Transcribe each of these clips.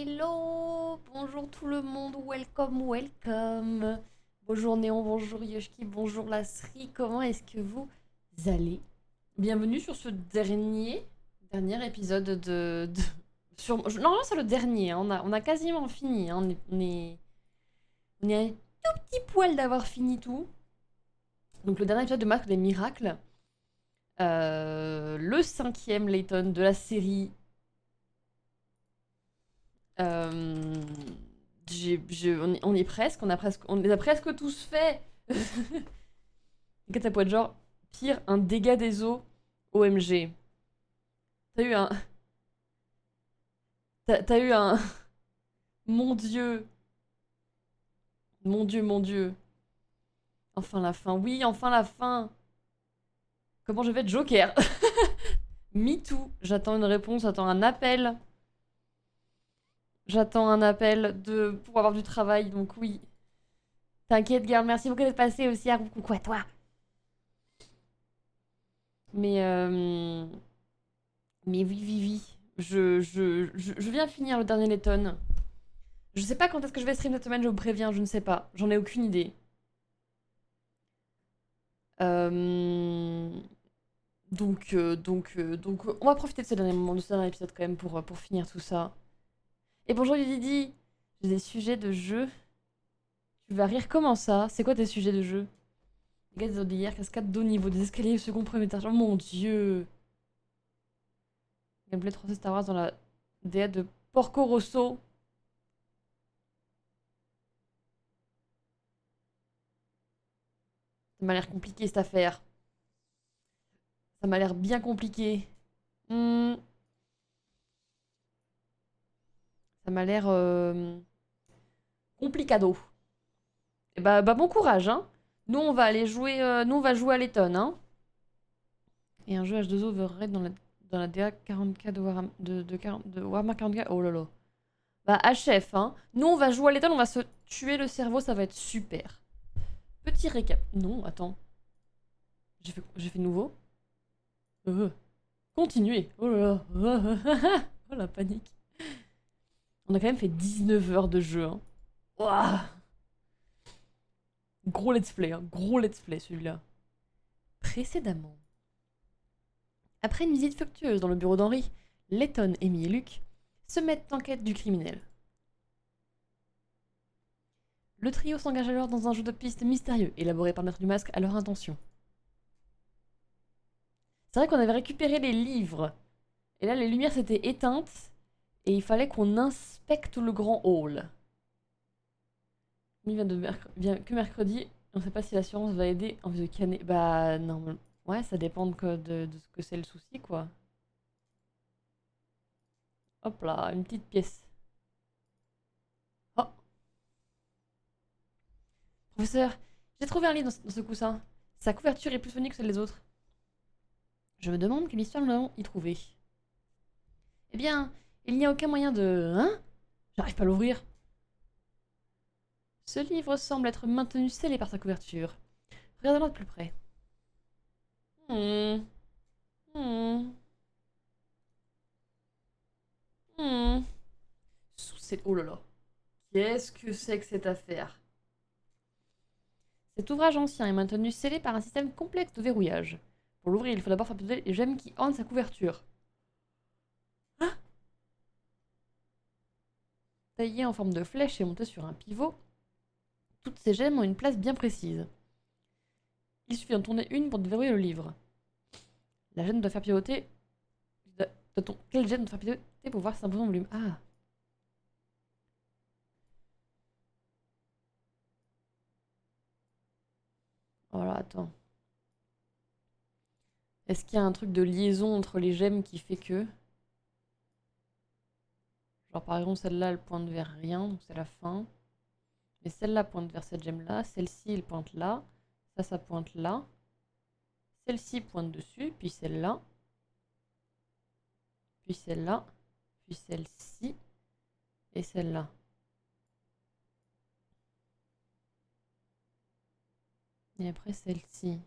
Hello, bonjour tout le monde, welcome, welcome. Bonjour Néon, bonjour Yoshki, bonjour Lasri, comment est-ce que vous allez? Bienvenue sur ce dernier épisode Normalement c'est le dernier, hein, on a quasiment fini, hein, on est un tout petit poil d'avoir fini tout. Donc le dernier épisode de Masque des Miracles, le cinquième Layton de la série. Euh, on est presque, on les a presque tous fait. Et ça pourrait être genre, pire, un dégât des eaux, OMG. T'as eu un. T'as eu un. Mon dieu. Mon dieu, mon dieu. Enfin la fin. Oui, enfin la fin. Comment je vais être Joker? Me too. J'attends une réponse, j'attends un appel. J'attends un appel pour avoir du travail, donc oui. T'inquiète, girl, merci beaucoup d'être passé aussi. Coucou à toi. Mais Mais oui, oui, oui. Je viens finir le dernier Letton. Je sais pas quand est-ce que je vais stream cette semaine, je vous préviens, je ne sais pas. J'en ai aucune idée. Euh, donc, on va profiter de ce dernier moment, de ce dernier épisode quand même pour finir tout ça. Et bonjour Didi, j'ai des sujets de jeu. Tu vas rire comment ça? C'est quoi tes sujets de jeu? Gaz d'hier, cascade d'eau niveau des escaliers, second, premier étage. Oh mon dieu! Gameplay 3C Star Wars dans la DA de Porco Rosso. Ça m'a l'air compliqué cette affaire. Ça m'a l'air bien compliqué. Hmm, ça m'a l'air complicado. Et bah bon courage, hein. Nous on va aller jouer, nous on va jouer à l'Eton, hein. Et un jeu H2O overrated dans la DA 40K de Warhammer 40K. Oh là là. Bah HF, hein. Nous on va jouer à l'Eton, on va se tuer le cerveau, ça va être super. Petit récap. Non, attends. J'ai fait nouveau. Continuer. Oh là là. Oh la panique. On a quand même fait 19 heures de jeu, hein. Ouah. Gros let's play, hein. Gros let's play celui-là. Précédemment. Après une visite fructueuse dans le bureau d'Henri, Letton, Amy et Luc se mettent en quête du criminel. Le trio s'engage alors dans un jeu de piste mystérieux élaboré par Maître du Masque à leur intention. C'est vrai qu'on avait récupéré les livres, et là les lumières s'étaient éteintes, et il fallait qu'on inspecte le grand hall. Il vient que mercredi, on ne sait pas si l'assurance va aider en vue de canner. Bah non, ouais, ça dépend de ce que c'est le souci, quoi. Hop là, une petite pièce. Oh, professeur, j'ai trouvé un livre dans ce coussin. Sa couverture est plus phonique que celle des autres. Je me demande quelle histoire nous allons y trouver. Eh bien, il n'y a aucun moyen de... Hein? J'arrive pas à l'ouvrir. Ce livre semble être maintenu scellé par sa couverture. Regardons de plus près. Hmm. Hmm. Hmm. Oh là là. Qu'est-ce que c'est que cette affaire? Cet ouvrage ancien est maintenu scellé par un système complexe de verrouillage. Pour l'ouvrir, il faut d'abord faire peser les gemmes qui ornent sa couverture. Ah, taillées en forme de flèche et montées sur un pivot, toutes ces gemmes ont une place bien précise. Il suffit d'en tourner une pour déverrouiller le livre. La gemme doit faire pivoter. Quelle gemme doit faire pivoter pour voir si c'est un bon volume? Ah, voilà, attends. Est-ce qu'il y a un truc de liaison entre les gemmes qui fait que. Genre par exemple celle-là elle pointe vers rien, donc c'est la fin. Mais celle-là pointe vers cette gemme-là, celle-ci elle pointe là, ça pointe là. Celle-ci pointe dessus, puis celle-là, puis celle-là, puis celle-ci, et celle-là. Et après celle-ci.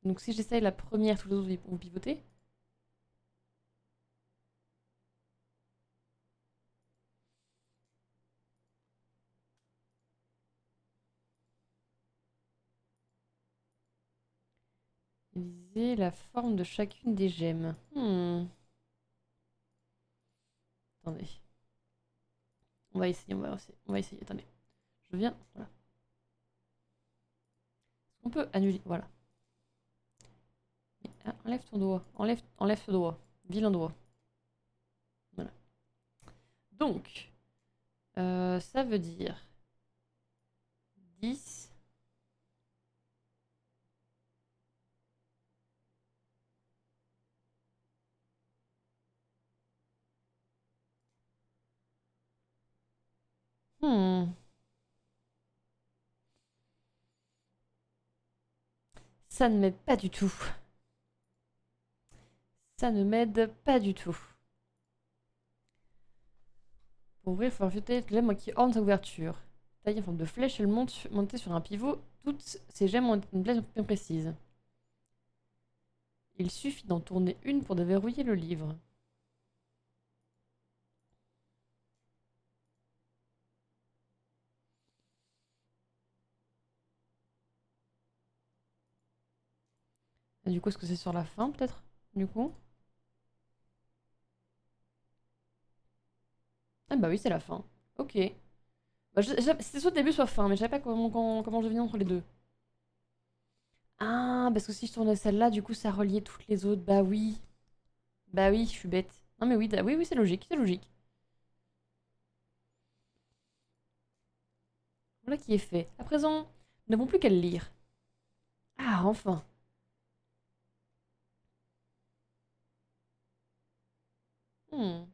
Donc si j'essaye la première, tous les autres vont pivoter. Préciser la forme de chacune des gemmes. Attendez. On va essayer, on va essayer. Attendez. Je viens. Voilà. On peut annuler. Voilà. Enlève ton doigt. Enlève ce doigt. Vilain doigt. Voilà. Donc, ça veut dire 10. Ça ne m'aide pas du tout. Ça ne m'aide pas du tout. Pour ouvrir, il faut ajouter les gemmes qui ornent sa ouverture. Taillée en forme de flèche, elle montée sur un pivot. Toutes ces gemmes ont une place bien précise. Il suffit d'en tourner une pour déverrouiller le livre. Et du coup, est-ce que c'est sur la fin, peut-être? Du coup? Ah bah oui, c'est la fin. Ok. Bah, c'était soit début, soit fin, mais je savais pas comment je devinais entre les deux. Ah, parce que si je tournais celle-là, du coup, ça reliait toutes les autres. Bah oui. Bah oui, je suis bête. Non mais oui, oui, oui, c'est logique, c'est logique. Voilà qui est fait. À présent, nous n'avons plus qu'à le lire. Ah, enfin. Hmm.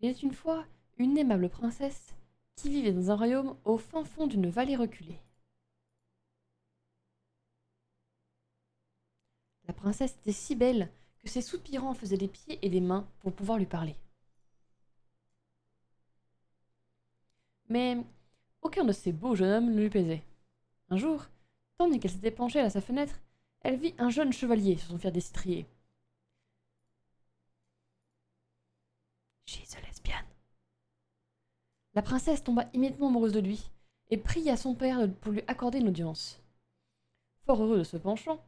Il était une fois une aimable princesse qui vivait dans un royaume au fin fond d'une vallée reculée. La princesse était si belle que ses soupirants en faisaient des pieds et des mains pour pouvoir lui parler. Mais aucun de ces beaux jeunes hommes ne lui plaisait. Un jour, tandis qu'elle s'était penchée à sa fenêtre, elle vit un jeune chevalier sur son fier destrier. She's a lesbian. La princesse tomba immédiatement amoureuse de lui et pria son père pour lui accorder une audience. Fort heureux de ce penchant,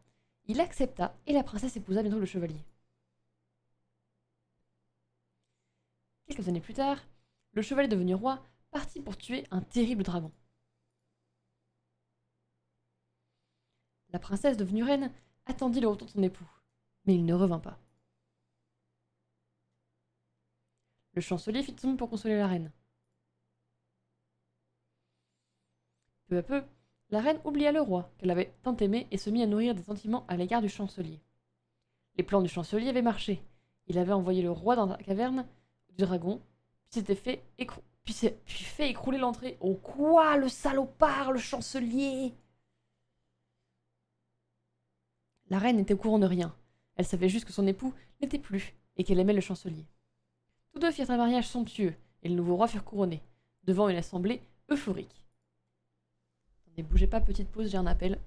il accepta et la princesse épousa bientôt le chevalier. Quelques années plus tard, le chevalier devenu roi partit pour tuer un terrible dragon. La princesse devenue reine attendit le retour de son époux, mais il ne revint pas. Le chancelier fit tout pour consoler la reine. Peu à peu, la reine oublia le roi, qu'elle avait tant aimé, et se mit à nourrir des sentiments à l'égard du chancelier. Les plans du chancelier avaient marché. Il avait envoyé le roi dans la caverne du dragon, puis fait écrouler l'entrée. Oh quoi, le salopard, le chancelier! La reine n'était au courant de rien. Elle savait juste que son époux n'était plus, et qu'elle aimait le chancelier. Tous deux firent un mariage somptueux, et le nouveau roi furent couronnés, devant une assemblée euphorique. Ne bougez pas, petite pause, j'ai un appel.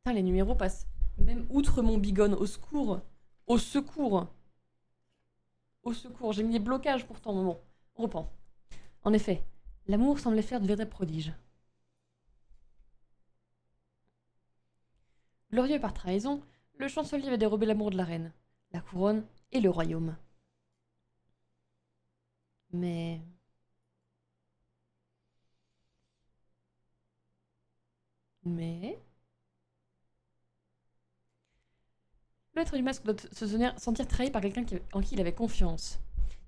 Putain, les numéros passent même outre mon bigone. Au secours! Au secours! Au secours! J'ai mis des blocages pourtant, mais bon, on reprend. En effet, l'amour semblait faire de véritables prodiges. Glorieux par trahison, le chancelier avait dérobé l'amour de la reine, la couronne et le royaume. Mais... L'être du masque doit se sentir trahi par quelqu'un en qui il avait confiance.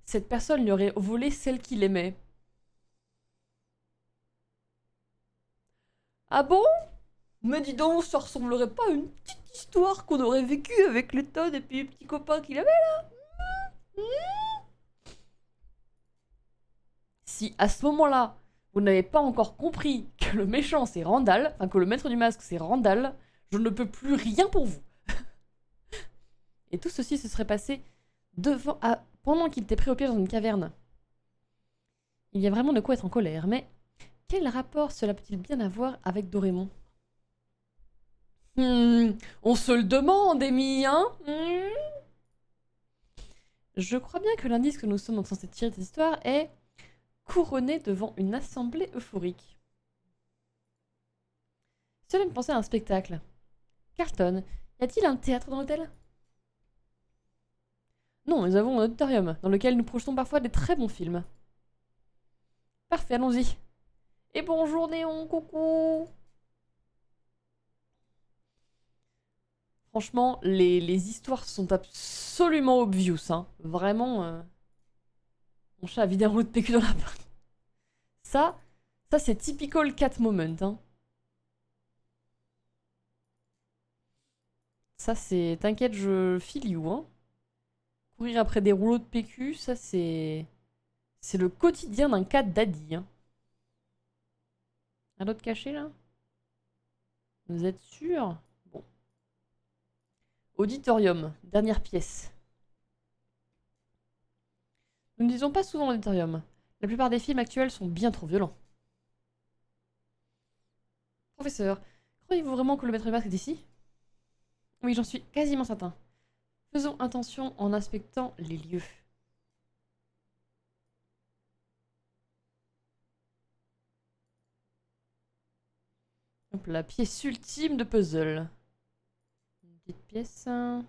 Cette personne lui aurait volé celle qu'il aimait. Ah bon? Mais dis donc, ça ressemblerait pas à une petite histoire qu'on aurait vécue avec les Todd et puis les petits copains qu'il avait là? Si à ce moment-là, vous n'avez pas encore compris que le méchant c'est Randall, enfin que le maître du masque c'est Randall, je ne peux plus rien pour vous. Et tout ceci se serait passé pendant qu'il était pris au piège dans une caverne. Il y a vraiment de quoi être en colère, mais quel rapport cela peut-il bien avoir avec Doraemon? On se le demande, Amy, hein? Je crois bien que l'indice que nous sommes censés tirer de cette histoire est couronné devant une assemblée euphorique. Cela me pensait à un spectacle. Carlton, y a-t-il un théâtre dans l'hôtel? Non, nous avons un auditorium dans lequel nous projetons parfois des très bons films. Parfait, allons-y. Et bonjour Néon, coucou. Franchement, les histoires sont absolument obvious, hein. Vraiment, mon chat a vidé un rouleau de PQ dans la main. Ça c'est typical cat moment, hein. Ça c'est... T'inquiète, je file you, hein. Courir après des rouleaux de PQ, ça c'est... C'est le quotidien d'un cat daddy, hein. Un autre caché, là? Vous êtes sûr? Bon. Auditorium, dernière pièce. Nous ne disons pas souvent auditorium. La plupart des films actuels sont bien trop violents. Professeur, croyez-vous vraiment que le maître du masque est ici? Oui, j'en suis quasiment certain. Faisons attention en inspectant les lieux. Hop, la pièce ultime de puzzle. Une petite pièce. Une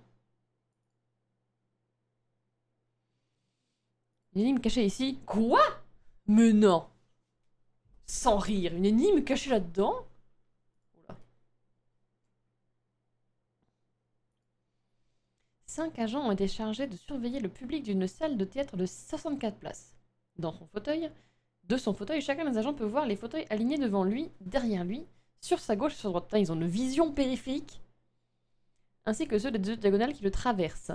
énigme cachée ici. Quoi? Mais non! Sans rire, une énigme cachée là-dedans? Oula. 5 agents ont été chargés de surveiller le public d'une salle de théâtre de 64 places. De son fauteuil, chacun des agents peut voir les fauteuils alignés devant lui, derrière lui, sur sa gauche et sur sa droite. Ils ont une vision périphérique, ainsi que ceux des deux diagonales qui le traversent.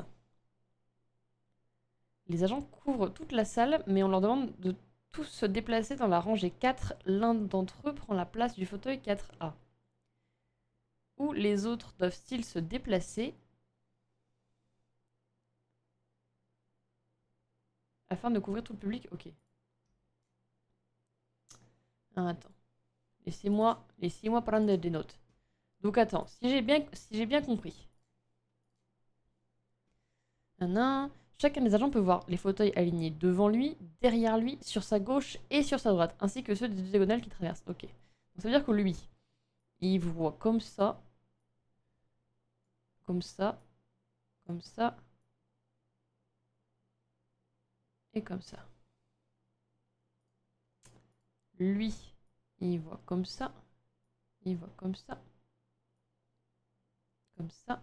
Les agents couvrent toute la salle, mais on leur demande de tous se déplacer dans la rangée 4. L'un d'entre eux prend la place du fauteuil 4A. Où les autres doivent-ils se déplacer afin de couvrir tout le public? Ok. Ah, attends. Laissez-moi prendre des notes. Donc attends, si j'ai bien compris. Chacun des agents peut voir les fauteuils alignés devant lui, derrière lui, sur sa gauche et sur sa droite, ainsi que ceux des deux diagonales qui traversent. Ok. Donc ça veut dire que lui, il voit comme ça, comme ça, comme ça, et comme ça. Lui, il voit comme ça, il voit comme ça, comme ça,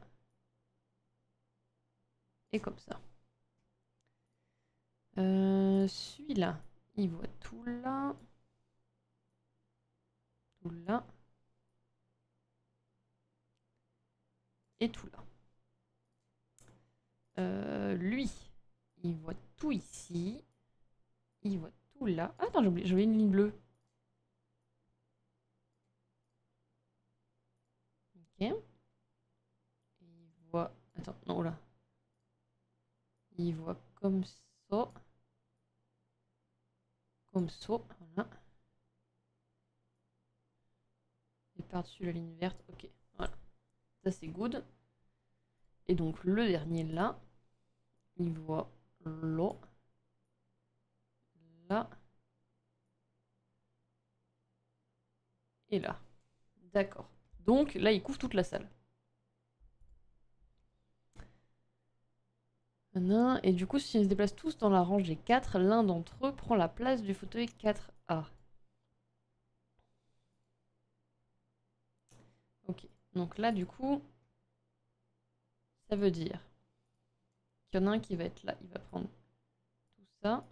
et comme ça. Celui-là, il voit tout là, et tout là. Lui, il voit tout ici, il voit tout là. Ah, attends, j'ai oublié une ligne bleue. Ok. Il voit... Attends, non, là. Il voit comme ça. Comme ça, voilà. Et par-dessus la ligne verte, ok, voilà. Ça c'est good. Et donc le dernier là, il voit là, là, et là. D'accord. Donc là, il couvre toute la salle. Et du coup, s'ils se déplacent tous dans la rangée 4, l'un d'entre eux prend la place du fauteuil 4A. Ok. Donc là, du coup, ça veut dire qu'il y en a un qui va être là. Il va prendre tout ça.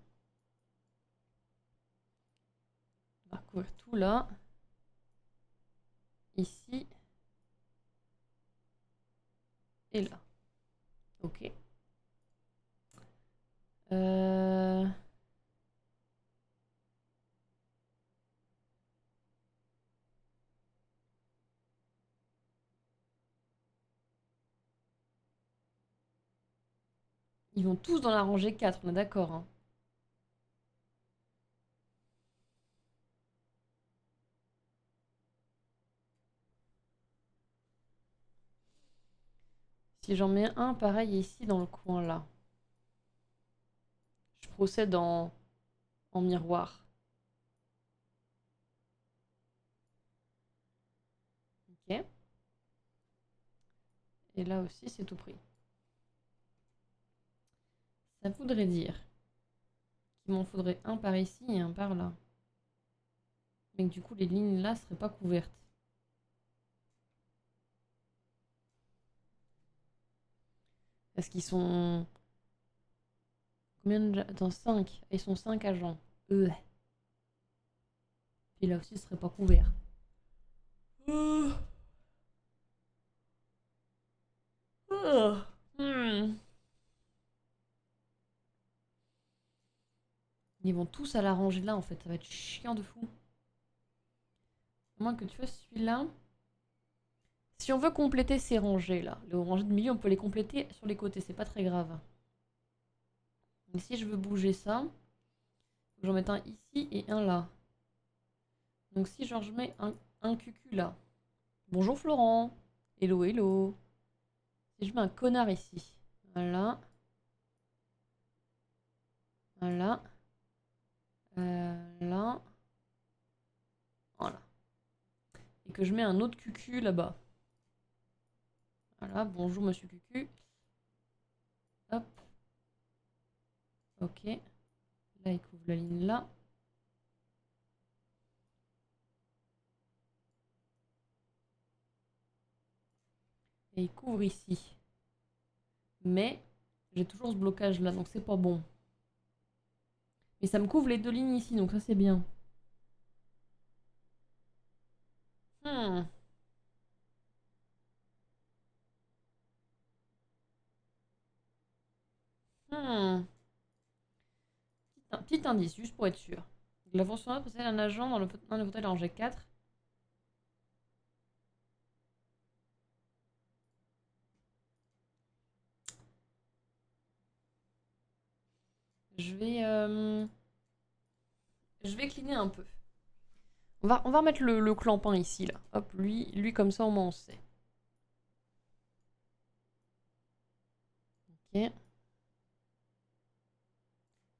Il va recouvrir tout là. Ici. Et là. Ok. Ils vont tous dans la rangée 4, on est d'accord, hein. Si j'en mets un pareil ici dans le coin là, je procède en miroir. Ok. Et là aussi, c'est tout pris. Ça voudrait dire qu'il m'en faudrait un par ici et un par là. Mais que du coup, les lignes là seraient pas couvertes. Parce qu'ils sont... Combien de... Attends, 5. Ils sont 5 agents. Et là aussi, ce serait pas couvert. Ils vont tous à la rangée là, en fait. Ça va être chiant de fou. À moins que tu fasses celui-là. Si on veut compléter ces rangées là, les rangées de milieu, on peut les compléter sur les côtés. C'est pas très grave. Mais si je veux bouger ça, j'en mets un ici et un là. Donc si genre je mets un cucu là. Bonjour Florent. Hello, hello. Si je mets un connard ici. Voilà. Voilà. Là. Voilà. Et que je mets un autre cucu là-bas. Voilà. Bonjour monsieur cucu. Hop. Ok. Là, il couvre la ligne là. Et il couvre ici. Mais j'ai toujours ce blocage là, donc c'est pas bon. Mais ça me couvre les deux lignes ici, donc ça c'est bien. Hmm. Hmm. Petit indice, juste pour être sûr. La fonctionnaire possède un agent dans le fauteuil rangé 4. Je vais cligner un peu. On va remettre le clampin ici, là. Hop, lui comme ça, au moins on sait. Ok.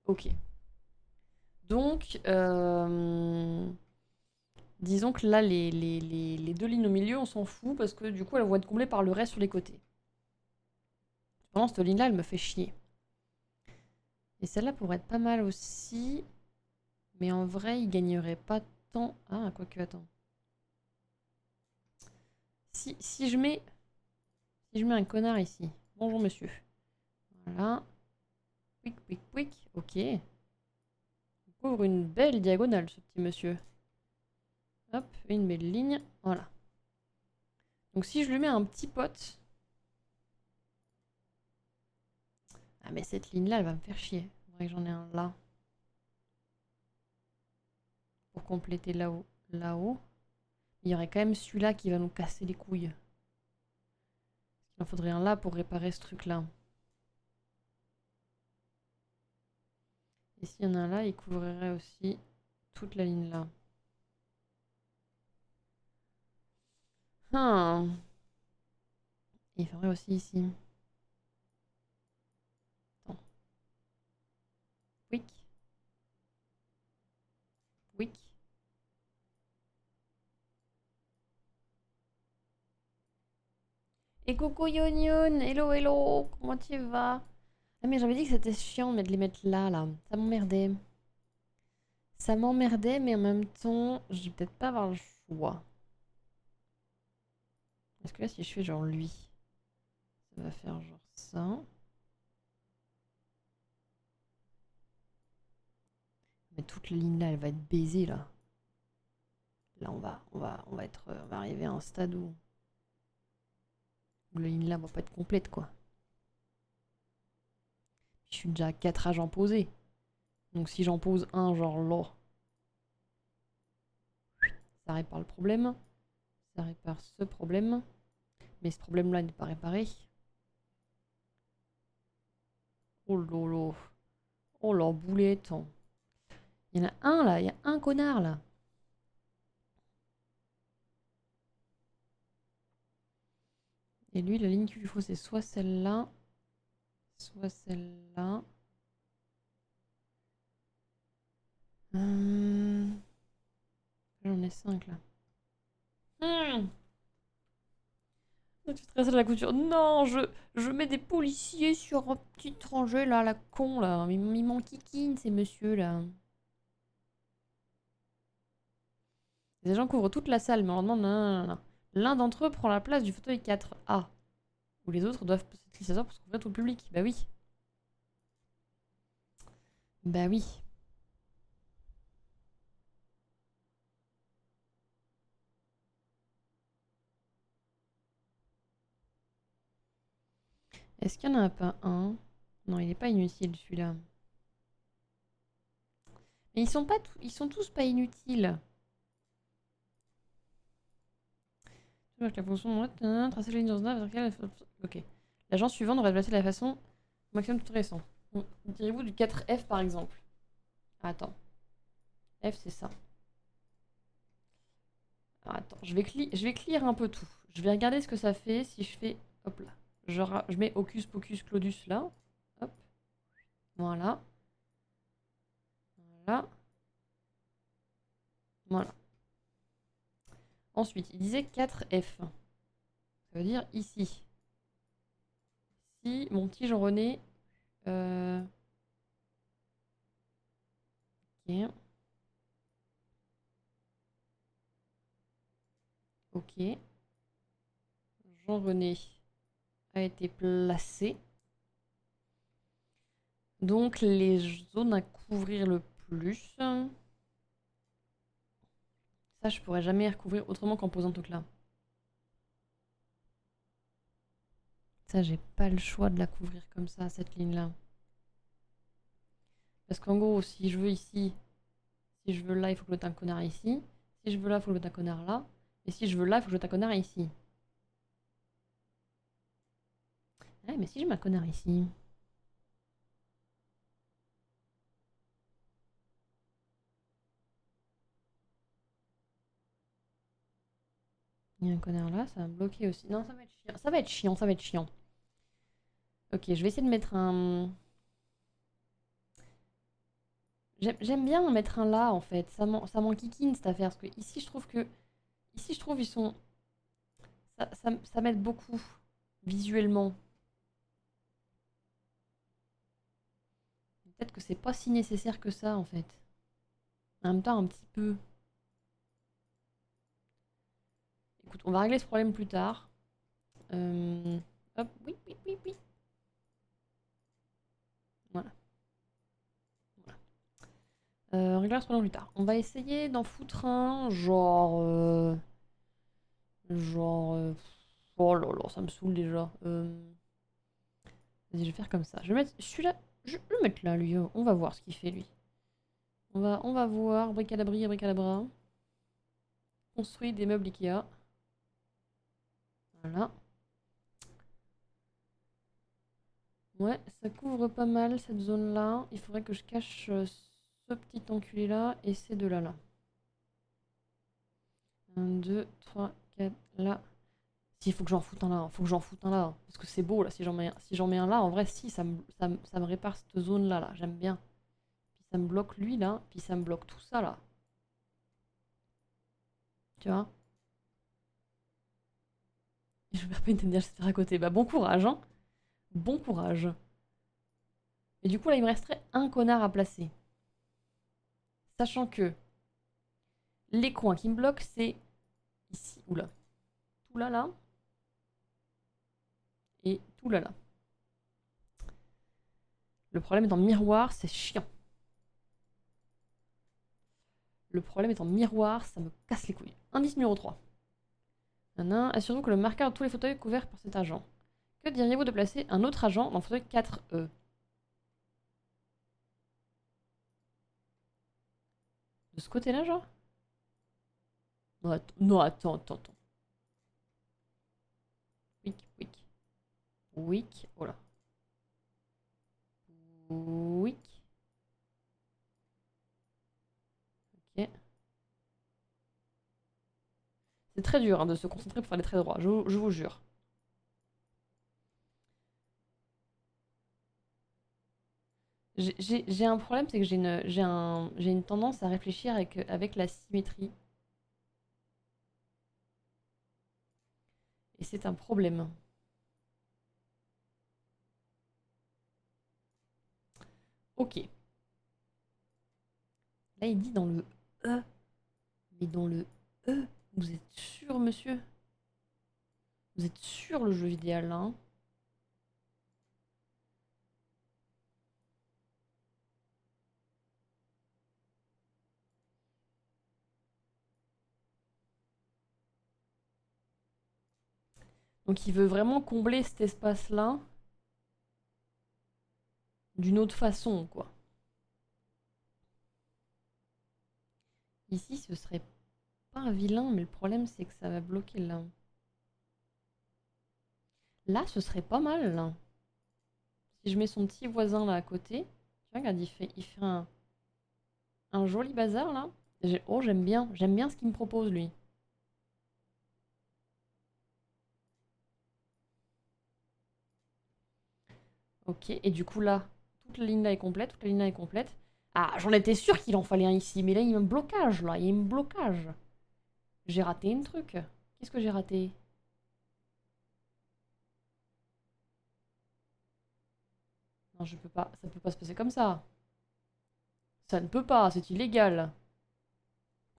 Ok. Donc, disons que là, les deux lignes au milieu, on s'en fout parce que du coup, elles vont être comblées par le reste sur les côtés. Pendant cette ligne-là, elle me fait chier. Et celle-là pourrait être pas mal aussi. Mais en vrai, il gagnerait pas tant. Ah, quoique, attends. Si je mets un connard ici. Bonjour, monsieur. Voilà. Quick, quick, quick. Ok. Il couvre une belle diagonale, ce petit monsieur. Hop, une belle ligne. Voilà. Donc si je lui mets un petit pote... Ah, mais cette ligne-là, elle va me faire chier. Il faudrait que j'en ai un là. Pour compléter là-haut. Là-haut. Il y aurait quand même celui-là qui va nous casser les couilles. Il en faudrait un là pour réparer ce truc-là. Et s'il y en a un là, il couvrirait aussi toute la ligne là. Ah. Il faudrait aussi ici. Attends. Quick. Quick. Et coucou Yon, hello hello, comment tu vas? Ah mais j'avais dit que c'était chiant de les mettre là, là. Ça m'emmerdait. Ça m'emmerdait, mais en même temps, je vais peut-être pas avoir le choix. Est-ce que là, si je fais genre lui, ça va faire genre ça. Mais toute la ligne là, elle va être baisée là. Là, on va arriver à un stade où la ligne là va pas être complète quoi. Je suis déjà à 4 agents posés. Donc si j'en pose un genre là, ça répare le problème. Ça répare ce problème. Mais ce problème là n'est pas réparé. Oh lolo. Oh leur boulette. Il y en a un là, il y a un connard là. Et lui, la ligne qu'il lui faut, c'est soit celle-là, soit celle-là. J'en ai 5 là. Tu stresses de la couture. Non, je mets des policiers sur un petit rangée là, la con là. Ils m'enquiquinent ces messieurs là. Les gens couvrent toute la salle, mais on leur demande non, non, non. L'un d'entre eux prend la place du fauteuil 4A. Où les autres doivent s'asseoir pour se couvrir tout le public. Bah oui. Bah oui. Est-ce qu'il y en a pas un? Non, il est pas inutile celui-là. Mais ils sont tous pas inutiles. La fonction tracer la ligne d'ordinateur vers laquelle... Ok. L'agent suivant devrait placer la façon maximum tout récent. Direz-vous du 4F par exemple? Attends. F c'est ça. Alors, attends, je vais clear un peu tout. Je vais regarder ce que ça fait si je fais... Hop là. Je mets Hocus Pocus Claudus là. Hop. Voilà. Voilà. Voilà. Ensuite, il disait 4F. Ça veut dire ici. Si mon petit Jean-René... Ok. Ok. Jean-René a été placé. Donc les zones à couvrir le plus. Ça, je pourrais jamais recouvrir autrement qu'en posant tout là. Ça, j'ai pas le choix de la couvrir comme ça, cette ligne-là. Parce qu'en gros, si je veux ici, si je veux là, il faut que je mette un connard ici. Si je veux là, il faut que je mette un connard là. Et si je veux là, il faut que je mette un connard ici. Ouais, mais si je mets un connard ici. Il y a un connard là, ça va me bloquer aussi. Non, ça va être chiant. Ça va être chiant, ça va être chiant. Ok, je vais essayer de mettre un... J'aime bien mettre un là, en fait. Ça m'enquiquine, cette affaire. Parce que ici, je trouve que... Ici, je trouve ils sont... Ça m'aide beaucoup, visuellement. Peut-être que c'est pas si nécessaire que ça, en fait. En même temps, un petit peu. Écoute, on va régler ce problème plus tard. Hop, oui, oui, oui, oui. Voilà. On réglera ce problème plus tard. On va essayer d'en foutre un, genre... Oh là là, ça me saoule déjà. Vas-y, je vais faire comme ça. Je vais mettre celui-là... Je vais le mettre là, lui. On va voir ce qu'il fait, lui. On va voir. Bricalabri, bricalabra. Construit des meubles Ikea. Voilà. Ouais, ça couvre pas mal cette zone-là. Il faudrait que je cache ce petit enculé-là et ces deux-là. Là. 1, 2, 3, 4, là. Si, il faut que j'en foute un là. Faut que j'en foute un là. Parce que c'est beau, là. Si j'en mets un là, en vrai, si, ça me répare cette zone-là. Là. J'aime bien. Puis ça me bloque lui, là. Puis ça me bloque tout ça, là. Tu vois? Et je perds pas une tête de faire à côté. Bah, bon courage, hein. Bon courage. Et du coup, là, il me resterait un connard à placer. Sachant que les coins qui me bloquent, c'est ici. Oula. Tout là, là. Et tout là, là. Le problème est en miroir, c'est chiant. Le problème est en miroir, ça me casse les couilles. Indice numéro 3. Assurez-vous que le marqueur de tous les fauteuils est couvert par cet agent. Que diriez-vous de placer un autre agent dans le fauteuil 4E? De ce côté-là, genre? Non, attends. Wick. Oh là. Oui. Ok. C'est très dur hein, de se concentrer pour faire les traits droits, je vous jure. J'ai un problème, c'est que j'ai une tendance à réfléchir avec la symétrie. Et c'est un problème. Ok. Là, il dit dans le E. Mais dans le E, vous êtes sûr, monsieur? Vous êtes sûr le jeu idéal, là hein? Donc il veut vraiment combler cet espace-là d'une autre façon, quoi. Ici, ce serait pas un vilain, mais le problème, c'est que ça va bloquer là. Là, ce serait pas mal, là. Si je mets son petit voisin là à côté, tu vois, regarde, il fait un joli bazar là. Oh, j'aime bien ce qu'il me propose lui. Ok, et du coup là, toute la ligne là est complète, toute la ligne là est complète. Ah, j'en étais sûre qu'il en fallait un ici, mais là il y a un blocage là, il y a un blocage. J'ai raté un truc. Qu'est-ce que j'ai raté? Non, je peux pas, ça peut pas se passer comme ça. Ça ne peut pas, c'est illégal.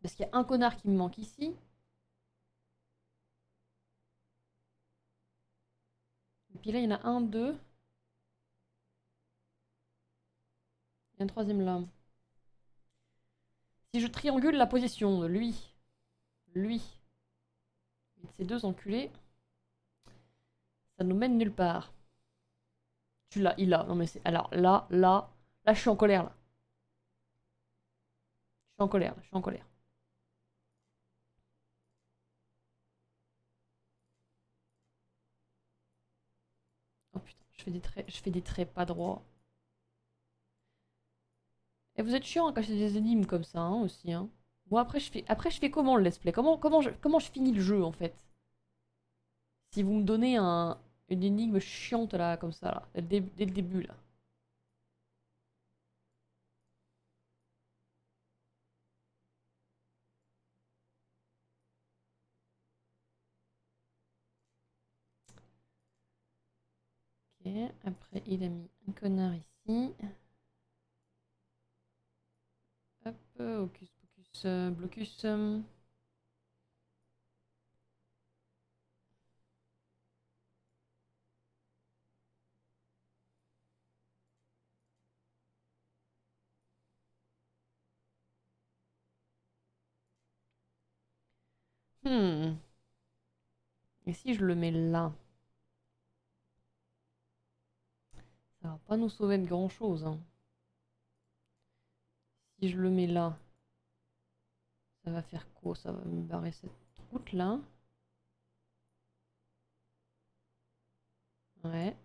Parce qu'il y a un connard qui me manque ici. Et puis là, il y en a un, deux. Il y a un troisième là. Si je triangule la position de lui, lui, et de ces deux enculés, ça nous mène nulle part. Tu l'as, il a. Non mais c'est. Alors là, je suis en colère là. Je suis en colère, là, je suis en colère. Oh putain, je fais des traits pas droits. Et vous êtes chiant à cacher des énigmes comme ça hein, aussi. Hein. Moi après je fais comment le let's play comment je finis le jeu en fait? Si vous me donnez une énigme chiante là, comme ça, là, dès le début là. Ok, après il a mis un connard ici. Hop, hocus pocus, blocus. Hmm. Et si je le mets là? Ça va pas nous sauver de grand chose. Hein. Si je le mets là, ça va faire quoi? Ça va me barrer cette route là. Ouais.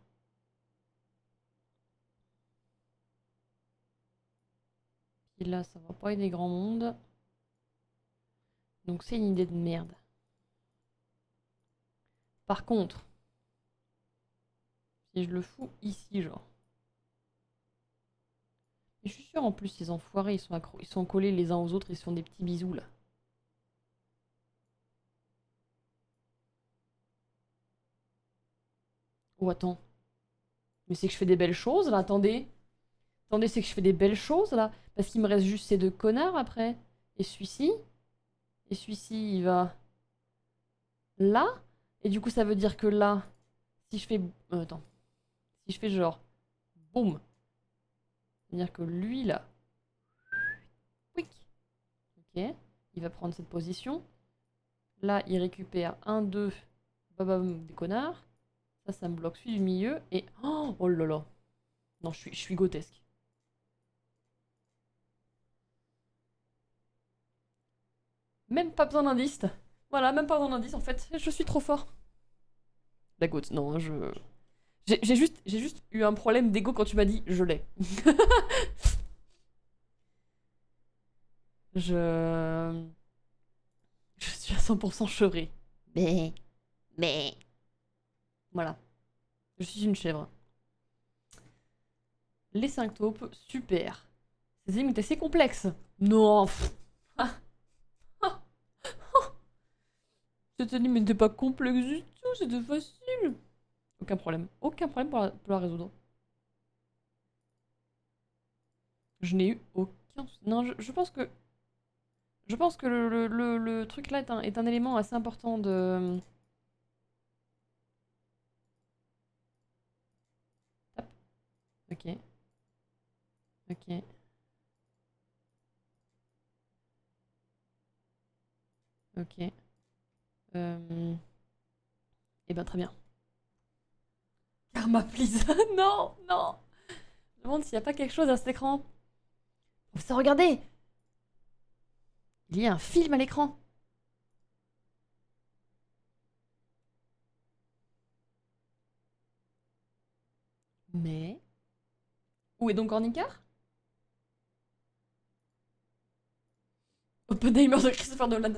Puis là, ça va pas aider grand monde. Donc c'est une idée de merde. Par contre, si je le fous ici, genre. Et je suis sûre en plus, ces enfoirés, ils sont collés les uns aux autres, ils se font des petits bisous là. Oh attends. Mais c'est que je fais des belles choses là, attendez. Attendez, c'est que je fais des belles choses là. Parce qu'il me reste juste ces deux connards après. Et celui-ci. Et celui-ci, il va là. Et du coup, ça veut dire que là, si je fais. Attends. Si je fais genre. Boum. Ça veut dire que lui là. Quick. Ok. Il va prendre cette position. Là, il récupère un, deux. Babam, des connards. Ça me bloque celui du milieu. Et. Oh, oh là là. Non, je suis grotesque. Même pas besoin d'indice. Voilà, même pas besoin d'indice en fait. Je suis trop fort. La goutte, non, J'ai juste eu un problème d'ego quand tu m'as dit je l'ai. Je... Je suis à 100% chevrée. Mais... Voilà. Je suis une chèvre. Les 5 taupes, super. Ces énigmes est assez complexe. Non. Cette énigme n'était pas complexe du tout, c'était facile. Aucun problème. Aucun problème pour la résoudre. Je n'ai eu aucun... Non, je pense que... Je pense que le truc là est un élément assez important de... Hop. Ok. Ok. Ok. Eh ben très bien. Karma, please. Non, non. Je me demande s'il n'y a pas quelque chose à cet écran. Ça, regardez. Il y a un film à l'écran. Mais... Où est donc Ornicar? Oppenheimer de Christopher Nolan.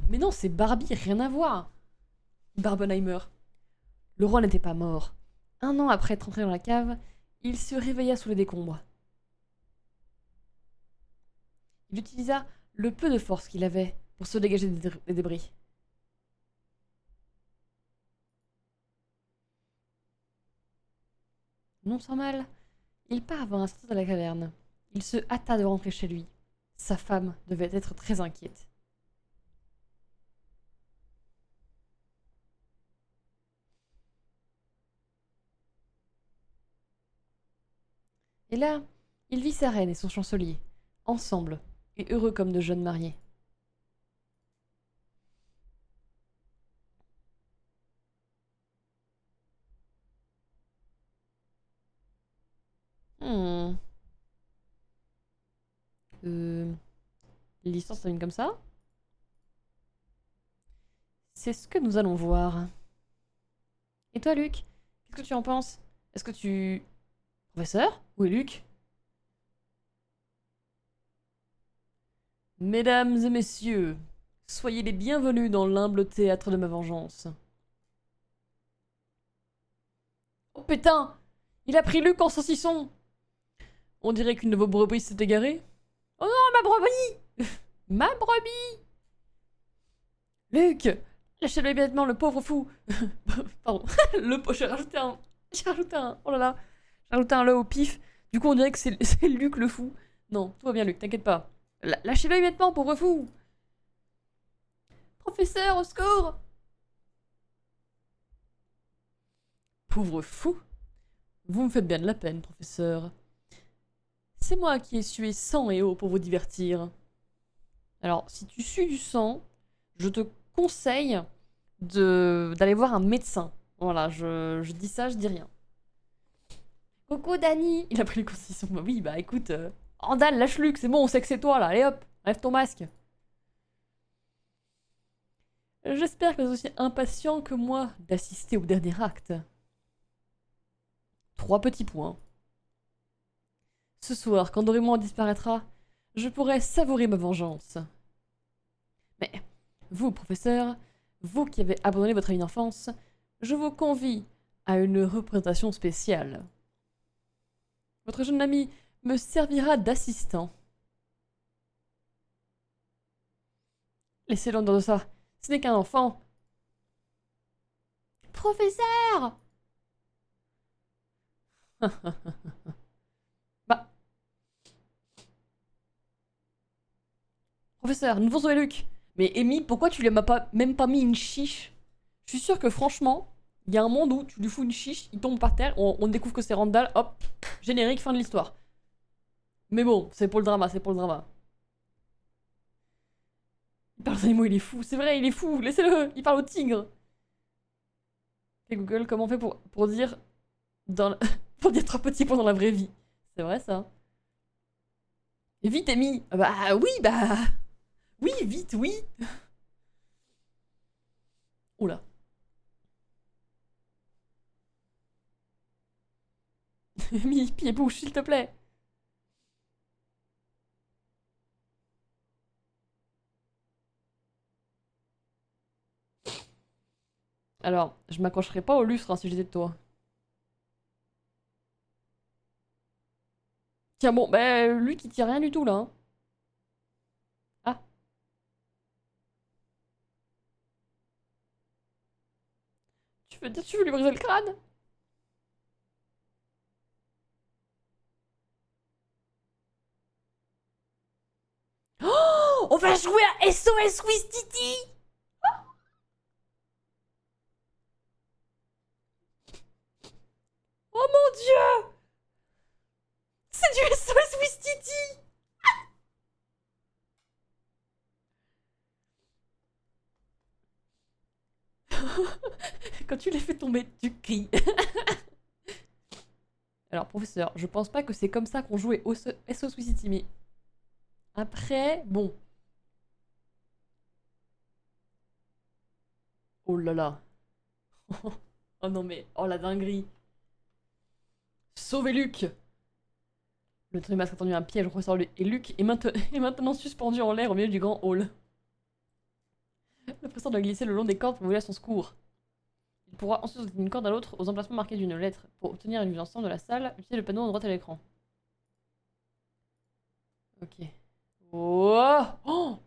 Mais non, c'est Barbie, rien à voir. Barbenheimer. Le roi n'était pas mort. Un an après être entré dans la cave, il se réveilla sous les décombres. Il utilisa le peu de force qu'il avait pour se dégager des débris. Non sans mal, il parvint à sortir de la caverne. Il se hâta de rentrer chez lui. Sa femme devait être très inquiète. Et là, il vit sa reine et son chancelier, ensemble, et heureux comme de jeunes mariés. Hmm. Euh... L'histoire se termine comme ça. C'est ce que nous allons voir. Et toi, Luc, qu'est-ce que tu en penses? Est-ce que tu... Professeur? Où est Luc? Mesdames et messieurs, soyez les bienvenus dans l'humble théâtre de ma vengeance. Oh putain! Il a pris Luc en saucisson! On dirait qu'une de vos brebis s'est égarée. Oh non, ma brebis! Ma brebis! Luc! Lâchez-le immédiatement, le pauvre fou! Pardon. J'ai rajouté un... J'ai rajouté un... Oh là là. J'ai rajouté un le au pif. Du coup, on dirait que c'est Luc le fou. Non, tout va bien, Luc, t'inquiète pas. Lâchez-le immédiatement, pauvre fou! Professeur, au secours! Pauvre fou! Vous me faites bien de la peine, professeur. C'est moi qui ai sué sang et eau pour vous divertir. Alors, si tu sues du sang, je te conseille d'aller voir un médecin. Voilà, je dis ça, je dis rien. Coucou Dani! Il a pris le constitution. Bah oui, bah écoute, Randall, lâche Luc, c'est bon, on sait que c'est toi là, allez hop, enlève ton masque. J'espère que vous êtes aussi impatient que moi d'assister au dernier acte. 3 petits points. Ce soir, quand Dorémon disparaîtra, je pourrai savourer ma vengeance. Mais vous, professeur, vous qui avez abandonné votre amie d'enfance, je vous convie à une représentation spéciale. Votre jeune ami me servira d'assistant. Laissez-le en dehors de ça. Ce n'est qu'un enfant. Professeur! Bah. Professeur, nous devons sauver Luc. Mais Amy, pourquoi tu lui as même pas mis une chiche? Je suis sûre que franchement, il y a un monde où tu lui fous une chiche, il tombe par terre, on découvre que c'est Randall, hop, générique, fin de l'histoire. Mais bon, c'est pour le drama, c'est pour le drama. Il parle aux animaux, il est fou, c'est vrai, il est fou, laissez-le, il parle au tigre. Et Google, comment on fait pour dire pour dire 3 petits points dans la vraie vie? C'est vrai ça. Et vite, Amy. Bah oui, bah... Oui, vite, oui. Oula. Mi, pied bouche, s'il te plaît. Alors, je m'accrocherai pas au lustre hein, si j'étais de toi. Tiens, bon, bah, lui qui tient rien du tout là. Hein. Ah, tu veux dire, tu veux lui briser le crâne? Oh, on va jouer à SOS Wistiti. Oh mon dieu! C'est du SOS Wistiti. Quand tu les fais tomber, tu cries. Alors, professeur, je pense pas que c'est comme ça qu'on jouait au SOS Wistiti, mais après, bon. Oh là là. Oh non mais, oh la dinguerie. Sauvez Luc. Le trémasque a tendu un piège au professeur et Luc est, est maintenant suspendu en l'air au milieu du grand hall. Le professeur doit glisser le long des cordes pour voler à son secours. Il pourra ensuite sauter d'une corde à l'autre aux emplacements marqués d'une lettre. Pour obtenir une vue d'ensemble de la salle, utilisez le panneau à droite à l'écran. Ok. Oh, oh.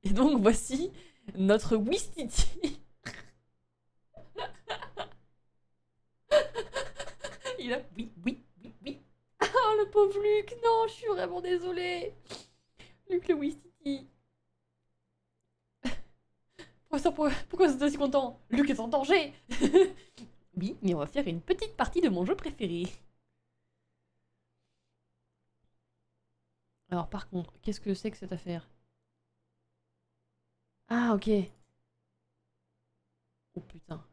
Et donc voici notre Wistiti. Il a... Oui, oui, oui, oui. Oh le pauvre Luc, non, je suis vraiment désolée. Luc le Wistiti. Professeur, pourquoi vous êtes aussi content? Luc est en danger. Oui, mais on va faire une petite partie de mon jeu préféré. Alors par contre, qu'est-ce que c'est que cette affaire? Ah ok. Oh putain.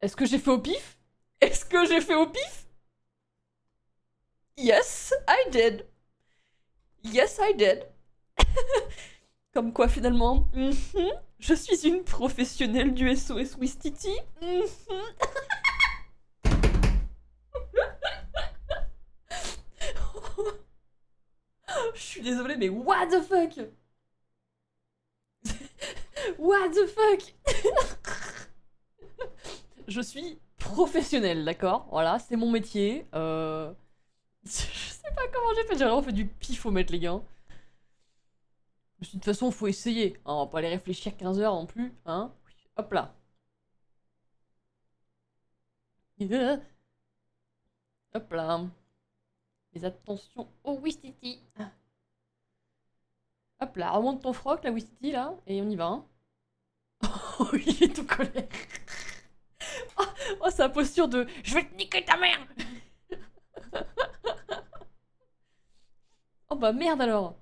Est-ce que j'ai fait au pif? Est-ce que j'ai fait au pif? Yes, I did. Yes, I did. Comme quoi finalement, je suis une professionnelle du SOS Wistiti. Je suis désolée, mais what the fuck? What the fuck? Je suis professionnelle, d'accord? Voilà, c'est mon métier. Je sais pas comment j'ai fait, j'ai vraiment fait du pifomètre, les gars. De toute façon, faut essayer. Hein, on va pas aller réfléchir 15 heures non plus, hein? Hop là. Hop là. Les attentions au Wistiti. Hop là, remonte ton froc, la Wistiti, là, et on y va. Hein. Oh, il est tout colère. Oh, oh, sa posture de je vais te niquer ta mère. Oh bah merde alors.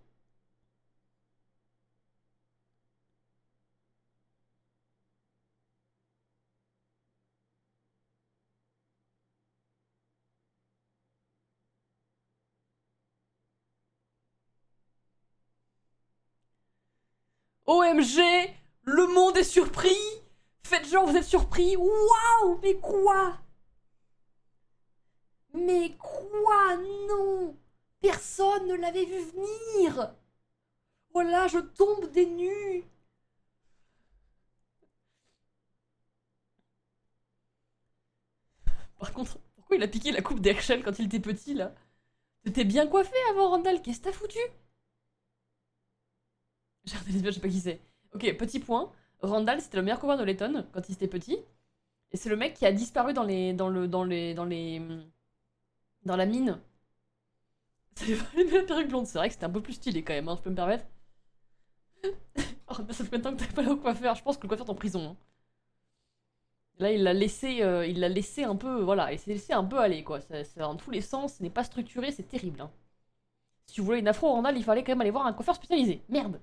OMG, le monde est surpris. Faites genre, vous êtes surpris. Waouh, mais quoi? Mais quoi? Non. Personne ne l'avait vu venir. Oh là, je tombe des nues. Par contre, pourquoi il a piqué la coupe d'Herschel quand il était petit là? T'étais bien coiffé avant Randall, qu'est-ce que t'as foutu? Je sais pas qui c'est. Ok, petit point. Randall, c'était le meilleur copain de Letton quand il était petit. Et c'est le mec qui a disparu dans la mine. C'est la perruque blonde. C'est vrai que c'était un peu plus stylé quand même, hein, je peux me permettre. Oh, ça fait combien de temps que t'avais pas le coiffeur? Je pense que le coiffeur est en prison. Hein. Là, il l'a laissé un peu, voilà, il s'est laissé un peu aller, quoi. Ça va dans tous les sens, ce n'est pas structuré, c'est terrible. Hein. Si tu voulais une afro Randall, il fallait quand même aller voir un coiffeur spécialisé. Merde.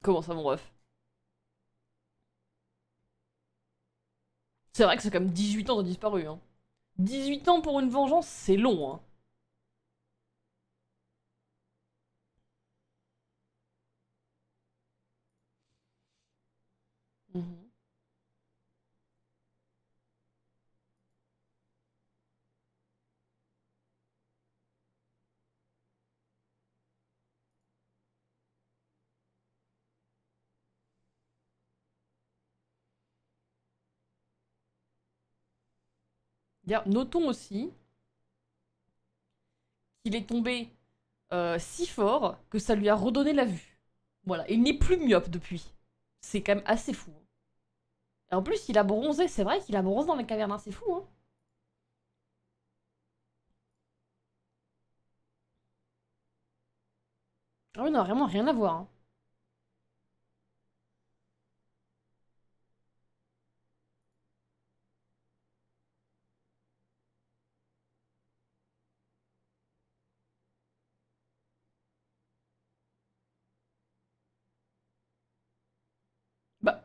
Comment ça, mon ref? C'est vrai que c'est comme 18 ans de disparu, hein. 18 ans pour une vengeance, c'est long, hein. Mhm. D'ailleurs, notons aussi qu'il est tombé si fort que ça lui a redonné la vue. Voilà, il n'est plus myope depuis. C'est quand même assez fou, hein. Et en plus, il a bronzé, c'est vrai qu'il a bronzé dans les cavernes, hein, c'est fou, hein. Ah oui, non, vraiment rien à voir, hein. Bah,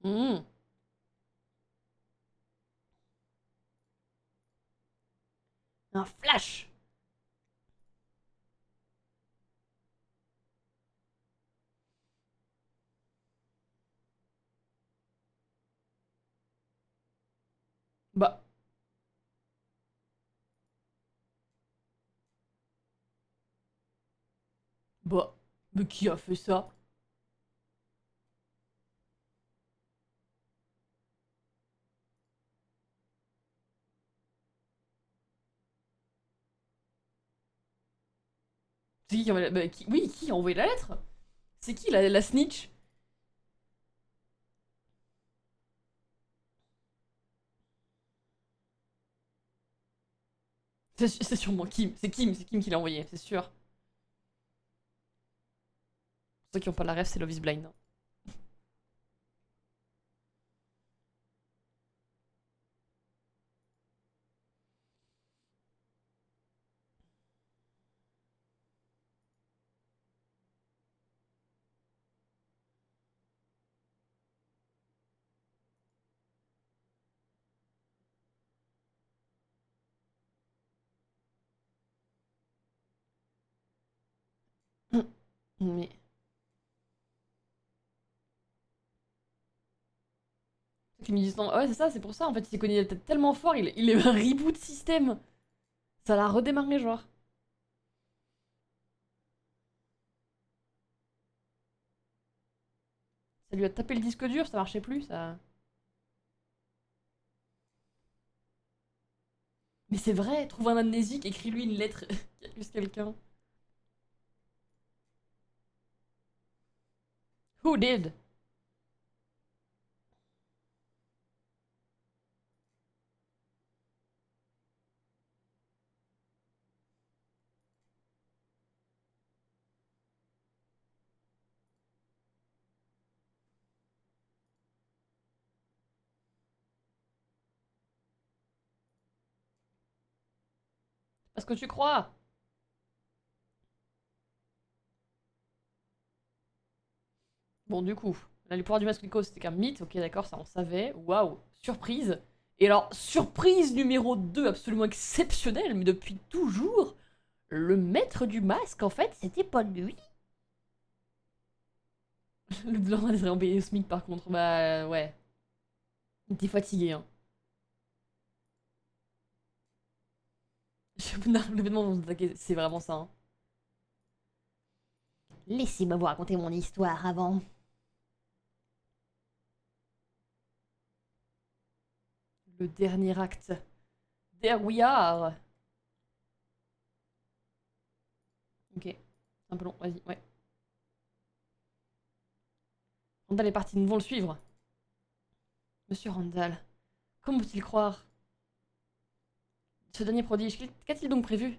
hmm, un flash. Bah, bah, mais qui a fait ça? C'est qui qui a envoyé la... bah, oui, qui a envoyé la lettre? C'est qui la snitch? C'est sûrement Kim. C'est Kim qui l'a envoyé, c'est sûr. Pour ceux qui n'ont pas la ref, c'est Love is Blind, hein. Mais qui me disent non, ouais, c'est ça, c'est pour ça. En fait, il s'est cogné la tête tellement fort, il est un reboot système. Ça l'a redémarré, genre. Ça lui a tapé le disque dur, ça marchait plus, ça. Mais c'est vrai, trouve un amnésique, écris-lui une lettre qui accuse quelqu'un. Who did? Parce que tu crois. Bon, du coup, là, le pouvoir du masque Nico, c'était qu'un mythe, ok, d'accord, ça on savait. Waouh, surprise. Et alors, surprise numéro 2, absolument exceptionnelle, mais depuis toujours, le maître du masque, en fait, c'était pas lui. Le blanc serait embêté au SMIC par contre, bah ouais. Il était fatigué, hein. L'événement dont vous attaquez, c'est vraiment ça, hein. Laissez-moi vous raconter mon histoire avant. Le dernier acte. There we are. Ok, c'est un peu long, vas-y, ouais. Randall est parti, nous devons le suivre. Monsieur Randall, comment peut-il croire? Ce dernier prodige, qu'a-t-il donc prévu?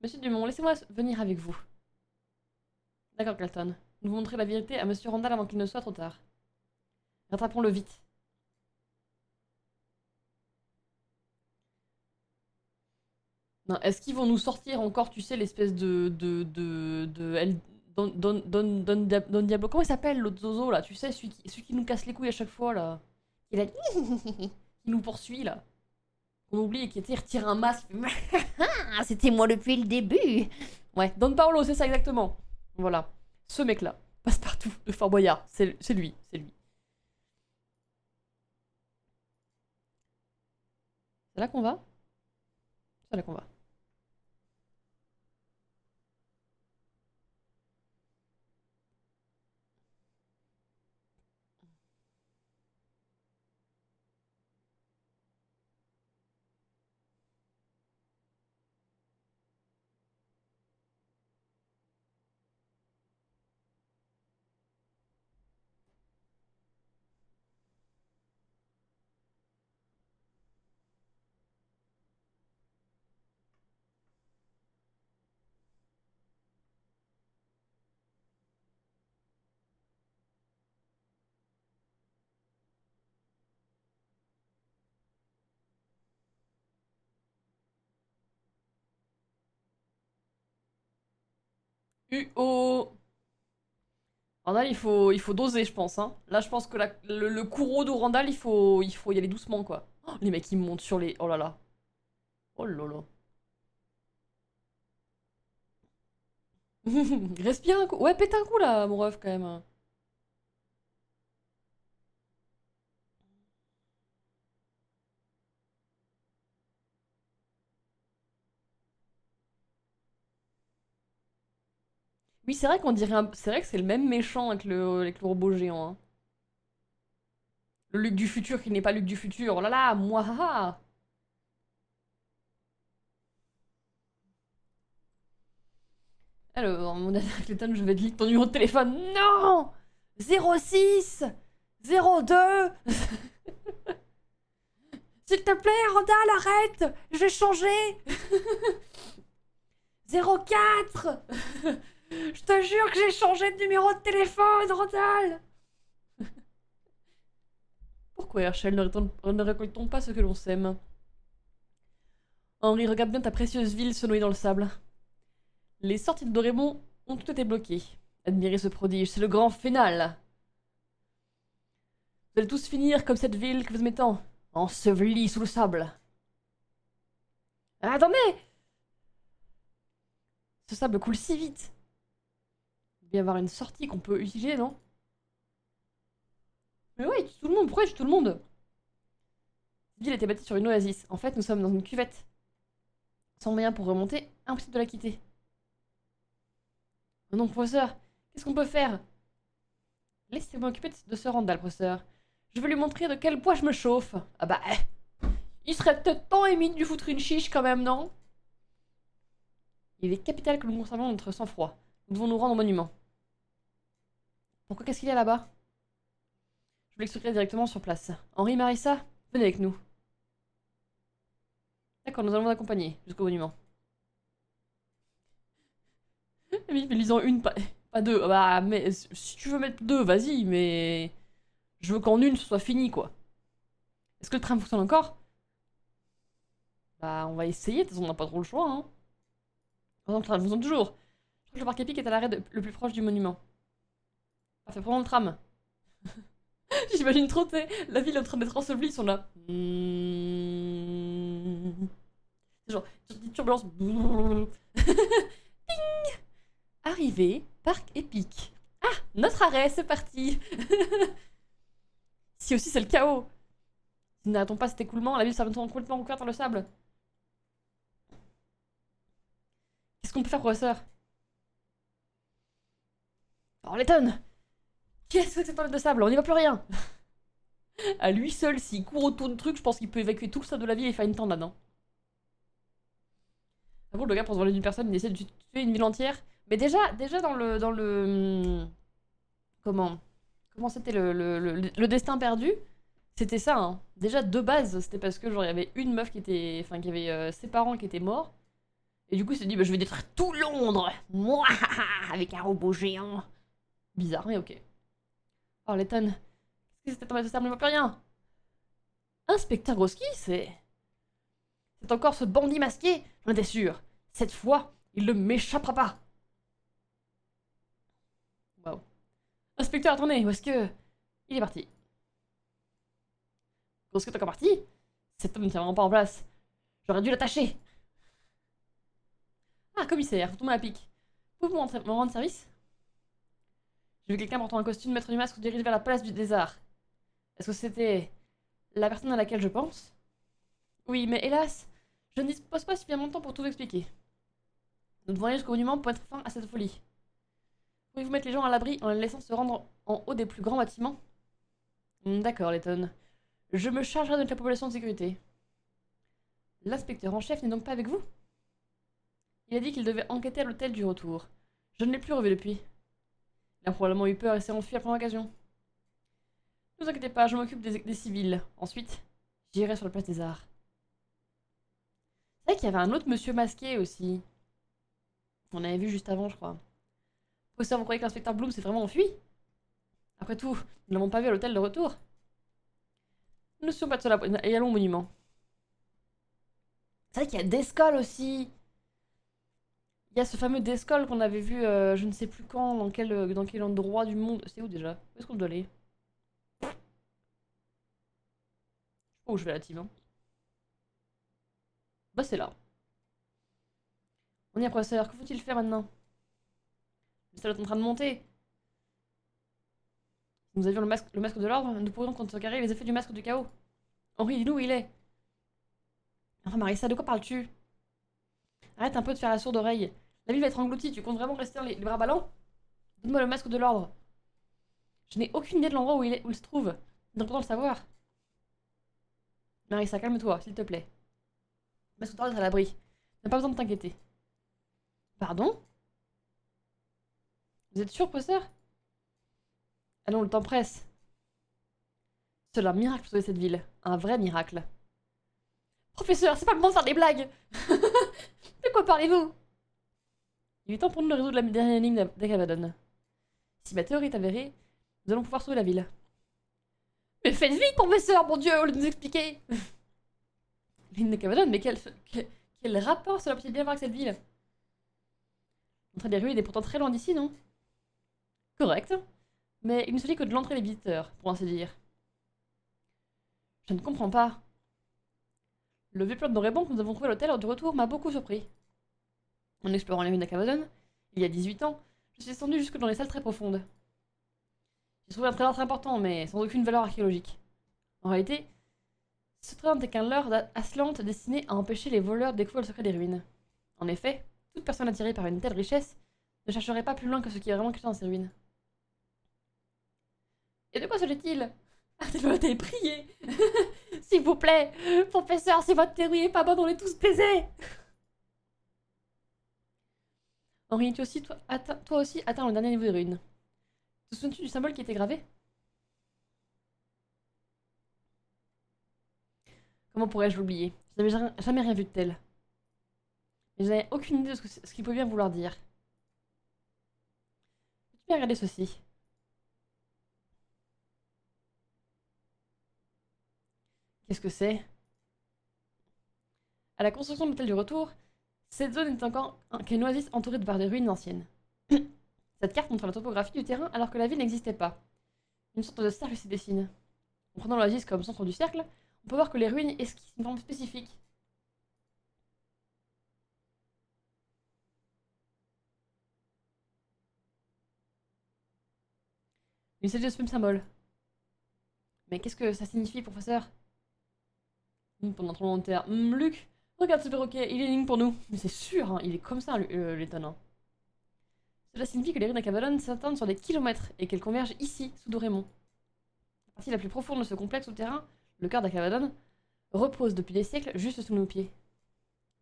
Monsieur Dumont, laissez-moi venir avec vous. D'accord, Clalton. Nous devons montrer la vérité à Monsieur Randall avant qu'il ne soit trop tard. Rattrapons-le vite. Non, est-ce qu'ils vont nous sortir encore, tu sais, l'espèce Don Diablo. Comment il s'appelle l'autre zozo là? Tu sais, celui qui nous casse les couilles à chaque fois là. Il a qui nous poursuit là. On oublie et qui était retire un masque. Ah, c'était moi depuis le début. Ouais, Don Paolo, c'est ça exactement. Voilà. Ce mec-là. Passe-partout de Fort Boyard. C'est lui, c'est lui. C'est là qu'on va? C'est là qu'on va. UO. Randall, il faut doser, je pense. Hein. Là, je pense que le courroux de Randall, il faut y aller doucement, quoi. Oh, les mecs, ils montent sur les... Oh là là. Oh là là. Respire un coup. Ouais, pète un coup, là, mon ref, quand même. Oui, c'est vrai qu'on dirait... C'est vrai que c'est le même méchant avec le robot géant. Hein. Le Luc du futur qui n'est pas Luc du futur. Oh là là, moi, haha. Alors, mon dernier Clayton, je vais te lire ton numéro de téléphone. Non 06 02 S'il te plaît, Randall, arrête. Je vais changer. 04 Je te jure que j'ai changé de numéro de téléphone, Randall. Pourquoi, Herschel, ne récoltons pas ce que l'on sème? Henri, regarde bien ta précieuse ville se noyer dans le sable. Les sorties de Dorémon ont toutes été bloquées. Admirez ce prodige, c'est le grand final. Vous allez tous finir comme cette ville que vous aimez tant, ensevelie sous le sable. Ah, attendez! Ce sable coule si vite. Il doit y avoir une sortie qu'on peut utiliser, non? Mais ouais, il tue tout le monde. Pourquoi il tue tout le monde? Cette ville était bâtie sur une oasis. En fait, nous sommes dans une cuvette. Sans moyen pour remonter, impossible de la quitter. Oh non, professeur, qu'est-ce qu'on peut faire? Laissez-moi m'occuper de ce Randall, professeur. Je vais lui montrer de quel poids je me chauffe. Ah bah, il serait peut-être temps, Amy, de lui foutre une chiche quand même, non? Il est capital que nous conservions notre sang-froid. Nous devons nous rendre au monument. Pourquoi qu'est-ce qu'il y a là-bas? Je vous l'expliquerai directement sur place. Henri, Marissa, venez avec nous. D'accord, nous allons vous accompagner jusqu'au monument. Mais lisons une, pas deux. Bah, mais si tu veux mettre deux, vas-y, mais... Je veux qu'en une, ce soit fini, quoi. Est-ce que le train fonctionne encore? Bah, on va essayer, de toute façon, on n'a pas trop le choix, hein. Le train fonctionne toujours. Je crois que le parc épique est à l'arrêt le plus proche du monument. Parfait, prenons le tram. J'imagine trop, la ville est en train d'être ensevelie, ils sont là. C'est genre, des turbulences. Ping. Arrivée, parc épique. Ah, notre arrêt, c'est parti. Si aussi c'est le chaos. Si nous n'arrêtons pas cet écoulement, la ville sera complètement recouverte par le sable. Qu'est-ce qu'on peut faire, professeur? Oh, l'étonne. Qu'est-ce que c'est que cette toilette de sable? On n'y voit plus rien. À lui seul, s'il court autour du truc, je pense qu'il peut évacuer tout le sable de la ville et faire une tornade. Hein. Ah bon, le gars, pour se voler d'une personne, il essaie de tuer une ville entière. Mais déjà dans le comment c'était le destin perdu, c'était ça. Hein. Déjà de base, c'était parce que genre il y avait une meuf qui était, enfin qui avait ses parents qui étaient morts Et du coup, il s'est dit, bah, je vais détruire tout Londres. Moi, avec un robot géant. Bizarre, mais ok. Oh, Letton, qu'est-ce que c'était tombé de ça? On ne voit plus rien. Inspecteur Groski, c'est... C'est encore ce bandit masqué? J'en étais sûr. Cette fois, il ne m'échappera pas. Waouh. Inspecteur, attendez, où est-ce que... Il est parti. Groski est encore parti? Cet homme ne tient vraiment pas en place. J'aurais dû l'attacher. Ah, commissaire, vous tombez à pic. Pouvez-vous me rendre service? J'ai vu quelqu'un portant un costume maître du masque se diriger vers la place des arts. Est-ce que c'était la personne à laquelle je pense? Oui, mais hélas, je ne dispose pas suffisamment de temps pour tout vous expliquer. Nous devons aller jusqu'au monument pour mettre fin à cette folie. Pouvez-vous mettre les gens à l'abri en les laissant se rendre en haut des plus grands bâtiments? D'accord, Letton. Je me chargerai de la population de sécurité. L'inspecteur en chef n'est donc pas avec vous? Il a dit qu'il devait enquêter à l'hôtel du retour. Je ne l'ai plus revu depuis. Il a probablement eu peur et s'est enfui à la première occasion. Ne vous inquiétez pas, je m'occupe des civils. Ensuite, j'irai sur la place des arts. C'est vrai qu'il y avait un autre monsieur masqué aussi. On avait vu juste avant, je crois. Professeur, vous croyez que l'inspecteur Bloom s'est vraiment enfui? Après tout, nous ne l'avons pas vu à l'hôtel de retour. Nous ne sommes pas de cela et allons au monument. C'est vrai qu'il y a Descol aussi. Il y a ce fameux Descol qu'on avait vu je ne sais plus quand, dans quel endroit du monde. C'est où déjà? Où est-ce qu'on doit aller? Oh, je vais à la team. Hein. Bah, c'est là. On y est, professeur. Que faut-il faire maintenant? Le salon est en train de monter. Nous avions le masque de l'ordre. Nous pourrions contrecarrer les effets du masque du chaos. Henri, dis-nous où il est. Enfin, Marissa, de quoi parles-tu? Arrête un peu de faire la sourde oreille. La ville va être engloutie. Tu comptes vraiment rester les bras ballants? Donne-moi le masque de l'ordre. Je n'ai aucune idée de l'endroit où il se trouve. C'est important de le savoir. Marissa, calme-toi, s'il te plaît. Le masque de l'ordre est à l'abri. Tu n'as pas besoin de t'inquiéter. Pardon? Vous êtes sûr, professeur? Allons, le temps presse. C'est un miracle pour sauver cette ville. Un vrai miracle. Professeur, c'est pas le moment de faire des blagues. De quoi parlez-vous? Il est temps pour nous de résoudre la dernière énigme d'Akavadon. Si ma théorie est avérée, nous allons pouvoir sauver la ville. Mais faites vite, professeur, mon dieu, au lieu de nous expliquer. L'énigme d'Akavadon, mais quel rapport cela peut-il bien avoir avec cette ville? L'entrée des ruines est pourtant très loin d'ici, non? Correct. Mais il ne s'agit que de l'entrée des visiteurs, pour ainsi dire. Je ne comprends pas. Le vieux plan de Noréban que nous avons trouvé à l'hôtel lors du retour m'a beaucoup surpris. En explorant les ruines d'Akavadon, il y a 18 ans, je suis descendu jusque dans les salles très profondes. J'ai trouvé un trésor très important, mais sans aucune valeur archéologique. En réalité, ce trésor n'était qu'un leurre d'Aslante destiné à empêcher les voleurs de découvrir le secret des ruines. En effet, toute personne attirée par une telle richesse ne chercherait pas plus loin que ce qui est vraiment caché dans ces ruines. Et de quoi s'agit-il? Arrêtez-le, priez. S'il vous plaît, professeur, si votre théorie est pas bonne, on est tous baisés. Henri, toi aussi atteins le dernier niveau des ruines. Te souviens-tu du symbole qui était gravé? Comment pourrais-je l'oublier? Je n'avais jamais rien vu de tel. Mais je n'avais aucune idée de ce qu'il pouvait bien vouloir dire. Peux-tu bien regarder ceci? Qu'est-ce que c'est? À la construction de l'hôtel du retour, cette zone est encore qu'un oasis entourée par des ruines anciennes. Cette carte montre la topographie du terrain alors que la ville n'existait pas. Une sorte de cercle s'y dessine. En prenant l'oasis comme centre du cercle, on peut voir que les ruines esquissent une forme spécifique. Il s'agit de ce même symbole. Mais qu'est-ce que ça signifie, professeur? Pendant trop longtemps. Luc, regarde ce perroquet, il est ligne pour nous. Mais c'est sûr, hein, il est comme ça, l'étonnant. Cela signifie que les ruines d'Akavalon s'étendent sur des kilomètres et qu'elles convergent ici, sous Dorémon. La partie la plus profonde de ce complexe souterrain, le cœur d'Akavalon, repose depuis des siècles juste sous nos pieds.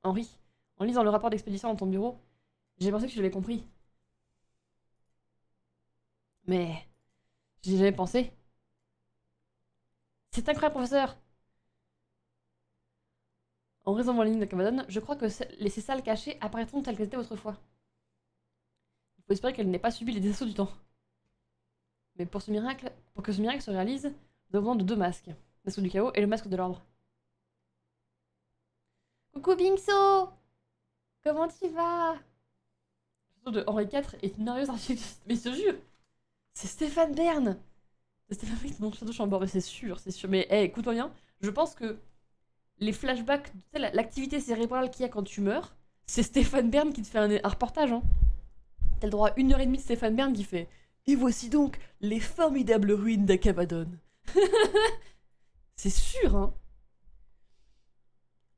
Henri, en lisant le rapport d'expédition dans ton bureau, j'ai pensé que tu l'avais compris. Mais j'y ai jamais pensé. C'est incroyable, professeur. En résolvant l'énigme de Cavadon, je crois que ces salles cachées apparaîtront telles qu'elles étaient autrefois. Il faut espérer qu'elles n'aient pas subi les assauts du temps. Mais pour que ce miracle se réalise, nous avons besoin de deux masques. L'assaut du chaos et le masque de l'ordre. Coucou Bingso! Comment tu vas? Le de Henri IV est une merveilleuse architecte. Mais je te jure, c'est Stéphane Bern! C'est Stéphane Bern dans Château Chambord, mais c'est sûr, c'est sûr. Mais hey, écoute-moi bien, je pense que les flashbacks, tu sais, l'activité cérébrale qu'il y a quand tu meurs, c'est Stéphane Bern qui te fait un reportage. Hein. T'as le droit à 1 h 30 de Stéphane Bern qui fait « Et voici donc les formidables ruines d'Akavadon. » C'est sûr, hein.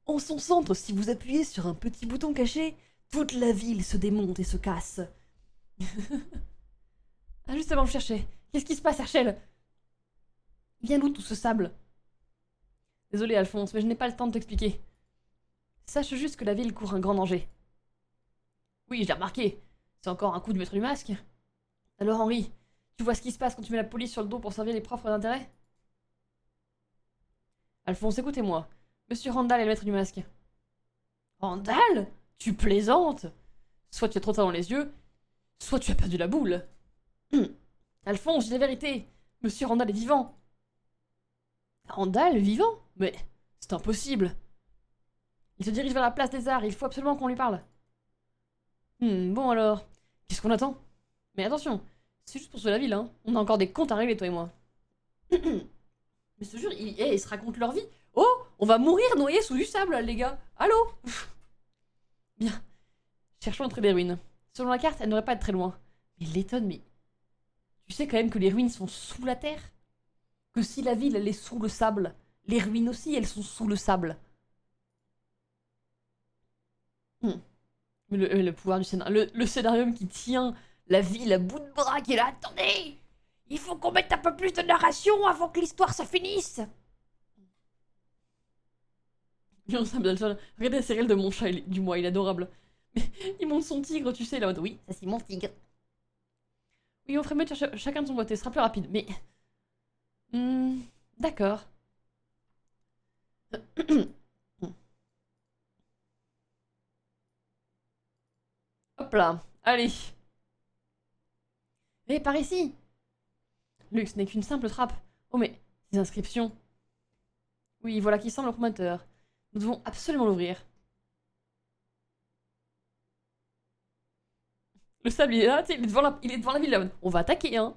En son centre, si vous appuyez sur un petit bouton caché, toute la ville se démonte et se casse. Ah, justement, je cherchais. Qu'est-ce qui se passe, Herschel? Vient d'où tout ce sable? Désolé, Alphonse, mais je n'ai pas le temps de t'expliquer. Sache juste que la ville court un grand danger. Oui, je l'ai remarqué. C'est encore un coup du maître du masque. Alors, Henri, tu vois ce qui se passe quand tu mets la police sur le dos pour servir les propres intérêts? Alphonse, écoutez-moi. Monsieur Randall est le maître du masque. Randall? Tu plaisantes? Soit tu as trop tard dans les yeux, soit tu as perdu la boule. Alphonse, j'ai la vérité. Monsieur Randall est vivant. Randall, vivant? Mais c'est impossible. Il se dirige vers la place des arts, il faut absolument qu'on lui parle. Bon alors, qu'est-ce qu'on attend? Mais attention, c'est juste pour sauver la ville, hein. On a encore des comptes à régler, toi et moi. Mais je te jure, ils se racontent leur vie. Oh, on va mourir noyés sous du sable, les gars. Allô? Bien. Cherchons l'entrée des ruines. Selon la carte, elle n'aurait pas être très loin. Mais Letton, mais... Tu sais quand même que les ruines sont sous la terre? Que si la ville, elle est sous le sable, les ruines aussi, elles sont sous le sable. Le pouvoir du scénario. Le scénarium qui tient la ville à bout de bras, qui est là. Attendez! Il faut qu'on mette un peu plus de narration avant que l'histoire se finisse! Regardez la série de mon chat du mois, il est adorable. Mais il monte son tigre, tu sais, là. Oui, ça c'est mon tigre. Oui, on ferait mieux de chercher chacun de son côté, ce sera plus rapide. Mais. D'accord. Hop là, allez. Hé, par ici! Luc, ce n'est qu'une simple trappe. Oh, mais ces inscriptions. Oui, voilà qui semble le promoteur. Nous devons absolument l'ouvrir. Le sable, il est là, tu sais, il est devant la ville là. On va attaquer, hein.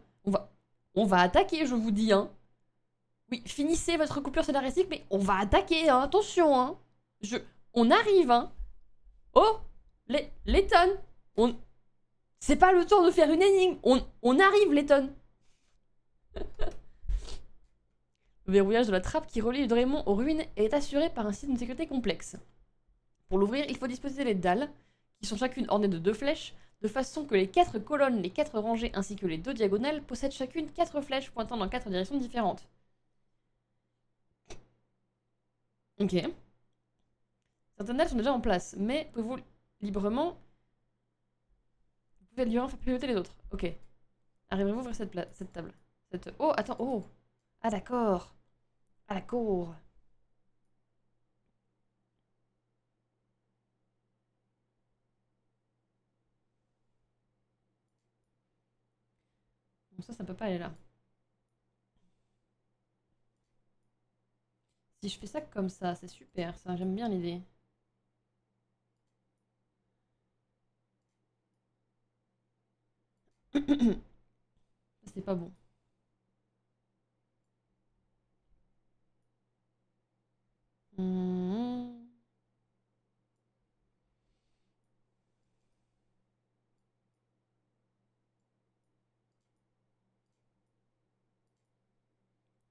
On va attaquer, je vous dis, hein. Oui, finissez votre coupure scénaristique, mais on va attaquer, hein. Attention, hein. On arrive, hein. Oh, Letton. C'est pas le temps de faire une énigme. On arrive, Letton. Le verrouillage de la trappe qui relie le Doraemon aux ruines est assuré par un système de sécurité complexe. Pour l'ouvrir, il faut disposer les dalles, qui sont chacune ornées de 2 flèches, de façon que les 4 colonnes, les 4 rangées ainsi que les 2 diagonales possèdent chacune 4 flèches pointant dans 4 directions différentes. Ok. Certaines dalles sont déjà en place, mais pouvez-vous librement... Vous pouvez librement faire pivoter les autres. Ok. Arriverez-vous à ouvrir cette table? Oh, attends, oh. Ah d'accord. Ah d'accord. Bon, ça peut pas aller là. Si je fais ça comme ça, c'est super, ça, j'aime bien l'idée. C'est pas bon.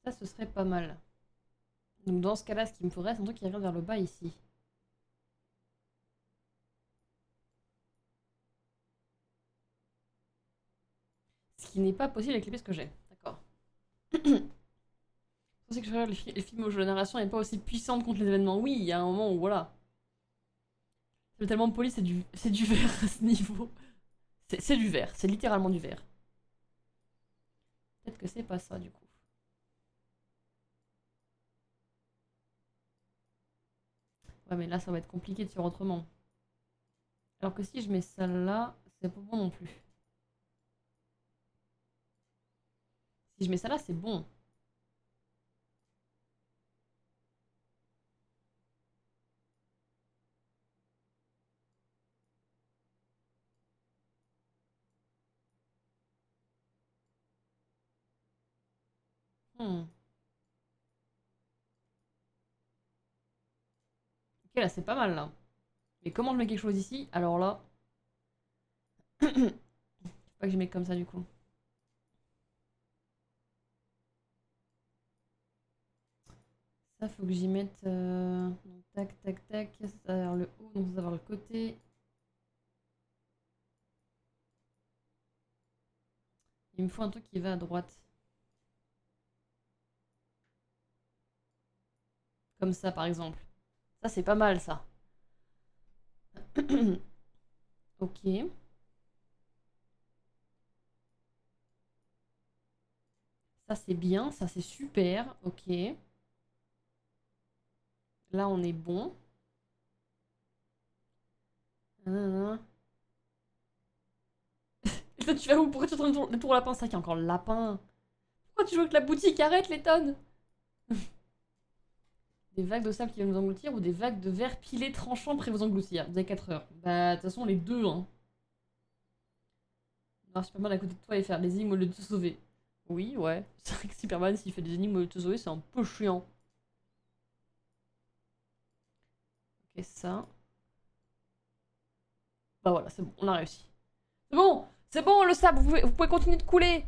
Ça, ce serait pas mal. Donc dans ce cas-là, ce qu'il me faudrait, c'est un truc qui regarde vers le bas ici. Ce qui n'est pas possible avec les pièces que j'ai. D'accord. Je pensais que les films aux jeux de narration n'est pas aussi puissante contre les événements. Oui, il y a un moment où voilà. C'est tellement poli, c'est du verre à ce niveau. C'est du verre, c'est littéralement du verre. Peut-être que c'est pas ça du coup. Ouais, mais là, ça va être compliqué de faire autrement. Alors que si je mets ça là, c'est pas bon non plus. Si je mets ça là, c'est bon. Hmm. Ok, là, c'est pas mal, là. Mais comment je mets quelque chose ici? Alors là... Faut pas que je mette comme ça, du coup. Ça, faut que j'y mette... donc, tac, tac, tac. Ça, ça va vers le haut, donc ça va vers le côté. Il me faut un truc qui va à droite. Comme ça, par exemple. Ça, c'est pas mal, ça. Ok. Ça, c'est bien. Ça, c'est super. Ok. Là, on est bon. Nanana. Et toi, tu vas où? Pourquoi tu tournes le tour lapin? Ça qui est encore le lapin. Pourquoi tu joues avec la boutique? Arrête les tonnes! Des vagues de sable qui viennent vous engloutir ou des vagues de verre pilés tranchants près de vous engloutir. Vous avez 4 heures. Bah, de toute façon, les deux, hein. Alors, Superman à côté de toi et faire des énigmes au lieu de te sauver. Oui, ouais. C'est vrai que Superman, s'il fait des énigmes au lieu de te sauver, c'est un peu chiant. Ok, ça. Bah voilà, c'est bon, on a réussi. C'est bon! C'est bon, le sable, vous pouvez continuer de couler!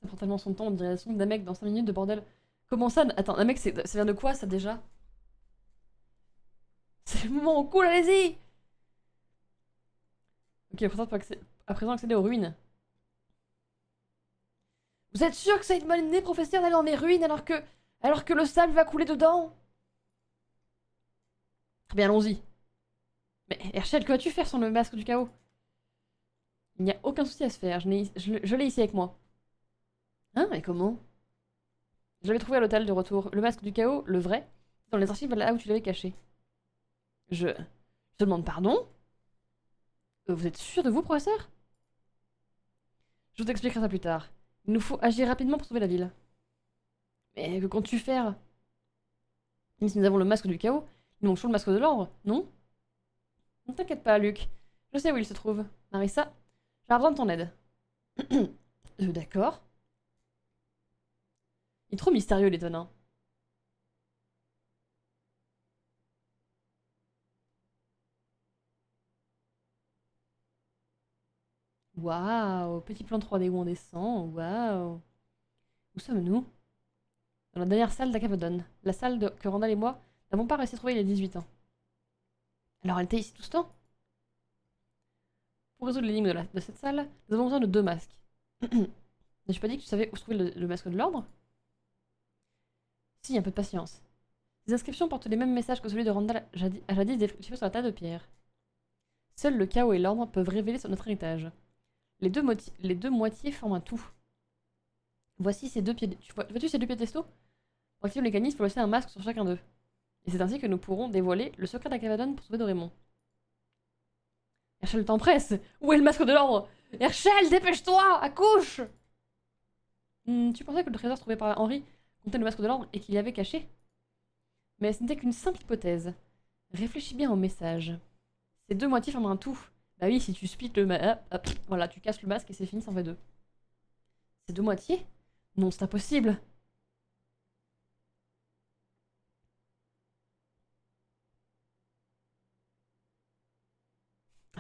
Ça prend tellement son temps, on dirait la son d'un mec dans 5 minutes de bordel. Comment ça? Attends, un mec, ça vient de quoi, ça, déjà? C'est le moment où on coule, allez-y! Ok, à présent accéder aux ruines. Vous êtes sûr que c'est une bonne idée, professeur, d'aller dans les ruines alors que le sable va couler dedans? Très bien, allons-y. Mais Herschel, que vas-tu faire sans le masque du chaos? Il n'y a aucun souci à se faire, je l'ai ici avec moi. Hein, mais comment? Je l'avais trouvé à l'hôtel de retour. Le masque du chaos, le vrai, dans les archives là où tu l'avais caché. Je te demande pardon? Vous êtes sûr de vous, professeur? Je vous expliquerai ça plus tard. Il nous faut agir rapidement pour sauver la ville. Mais que comptes-tu faire? Même si nous avons le masque du chaos, nous manquons le masque de l'ordre, non? Ne t'inquiète pas, Luc. Je sais où il se trouve. Marissa, j'ai besoin de ton aide. D'accord. Il est trop mystérieux, l'étonnant. Waouh, petit plan 3D où on descend, waouh. Où sommes-nous? Dans la dernière salle d'Akavadon. La salle que Randall et moi n'avons pas réussi à trouver il y a 18 ans. Alors elle était ici tout ce temps? Pour résoudre l'énigme de cette salle, nous avons besoin de deux masques. N'as-tu pas dit que tu savais où se trouvait le masque de l'ordre? Si, un peu de patience. Les inscriptions portent les mêmes messages que celui de Randall a jadis déchiffré sur la table de pierre. Seuls le chaos et l'ordre peuvent révéler sur notre héritage. Les deux moitiés forment un tout. Voici ces deux pieds. Vois-tu ces deux piédestaux? Pour activer le mécanisme, il faut laisser un masque sur chacun d'eux. Et c'est ainsi que nous pourrons dévoiler le secret d'Akavadon pour sauver Doraemon. Herschel t'empresse. Où est le masque de l'ordre? Herschel, dépêche-toi! Accouche! Tu pensais que le trésor trouvé par Henri contenait le masque de l'ordre et qu'il y avait caché? Mais ce n'était qu'une simple hypothèse. Réfléchis bien au message. Ces deux moitiés forment un tout. Bah oui, si tu splits le masque, voilà, tu casses le masque et c'est fini, ça en fait deux. Ces deux moitiés? Non, c'est impossible.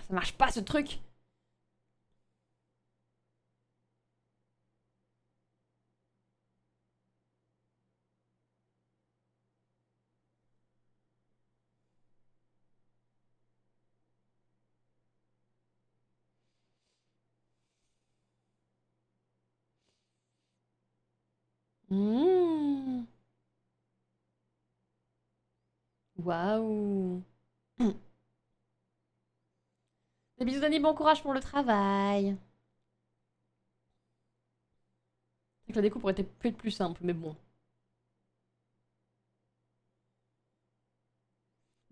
Ça marche pas ce truc. Mmh. Waouh. Des bisous Dani, bon courage pour le travail. La découpe aurait été peut-être plus simple, mais bon.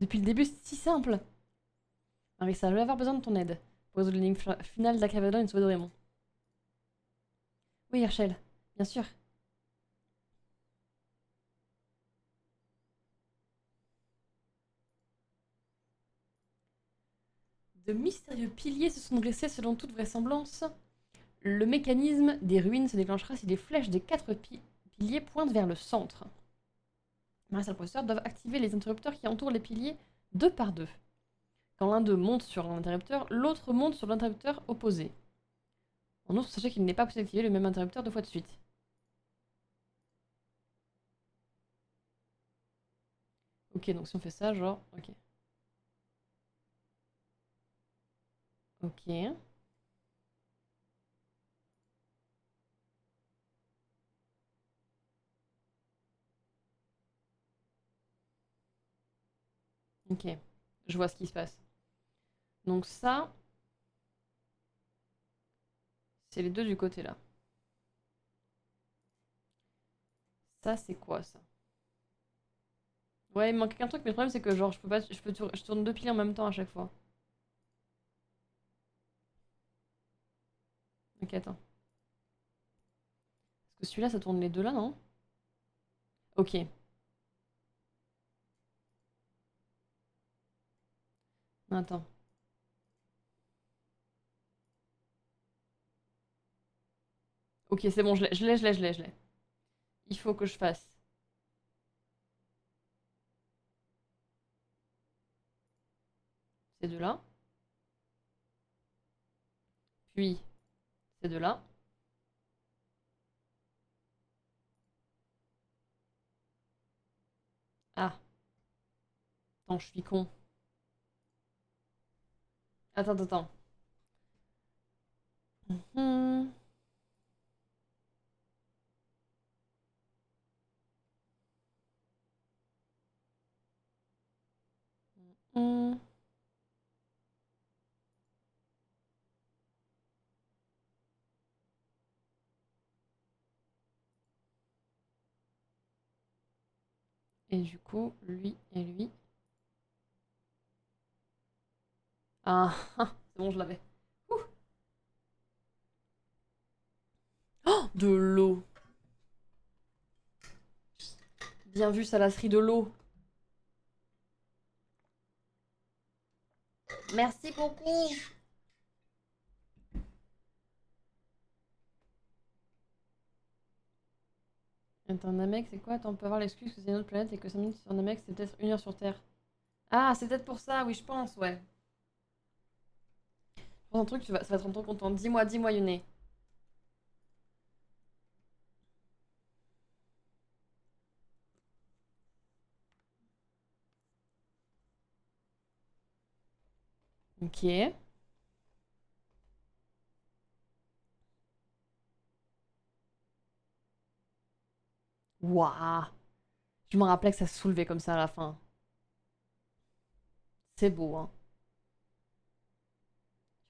Depuis le début, c'est si simple. Marissa, je vais avoir besoin de ton aide pour résoudre l'énigme finale d'Akavadon et de sauver Doraemon. Oui, Herschel, bien sûr. De mystérieux piliers se sont dressés selon toute vraisemblance. Le mécanisme des ruines se déclenchera si les flèches des 4 piliers pointent vers le centre. Marissa et le professeur doivent activer les interrupteurs qui entourent les piliers deux par deux. Quand l'un d'eux monte sur l'interrupteur, l'autre monte sur l'interrupteur opposé. En outre, sachez qu'il n'est pas possible d'activer le même interrupteur deux fois de suite. Ok, donc si on fait ça, genre... Ok. Ok. Ok. Je vois ce qui se passe. Donc ça, c'est les deux du côté là. Ça, c'est quoi ça? Ouais, il me manque un truc, mais le problème c'est que genre je peux pas, je tourne deux piliers en même temps à chaque fois. Ok, attends. Parce que celui-là, ça tourne les deux là, non? Ok. Attends. Ok, c'est bon, je l'ai. Il faut que je fasse ces deux-là, puis ces deux-là. Ah, attends, je suis con. Attends. Hmm, hmm. Et du coup, lui et lui. Ah, c'est bon, je l'avais. Oh, de l'eau. Bien vu, Salasserie de l'eau. Merci beaucoup. Attends, Namek, c'est quoi? Attends, on peut avoir l'excuse que c'est une autre planète et que 5 minutes sur Namek, c'est peut-être 1 heure sur Terre. Ah, c'est peut-être pour ça, oui, je pense, ouais. Je pense un truc, ça va te rendre trop content. Dis-moi, Yone. Ok. Waouh. Je me rappelais que ça se soulevait comme ça à la fin. C'est beau, hein.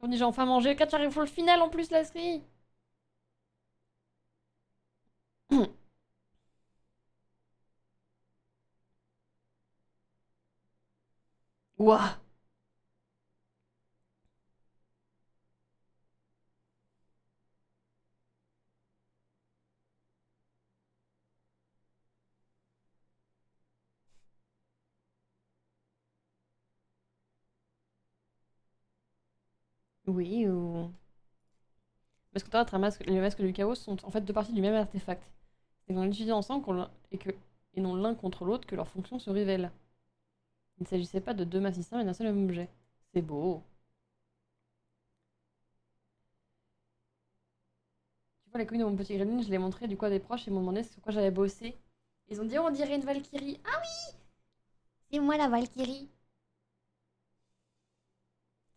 On dit j'ai enfin mangé. Quand tu arrives pour le final en plus, la série. Waouh. Oui, ou... Parce que toi, les masques du chaos sont en fait deux parties du même artefact. C'est qu'on l'utilise ensemble et non l'un contre l'autre que leurs fonctions se révèlent. Il ne s'agissait pas de deux masses distinctes mais d'un seul et même objet. C'est beau. Tu vois, les communes de mon petit gremlin, je l'ai montré du coup à des proches et m'ont demandé sur quoi j'avais bossé. Ils ont dit, oh, on dirait une Valkyrie. Ah, c'est moi la Valkyrie.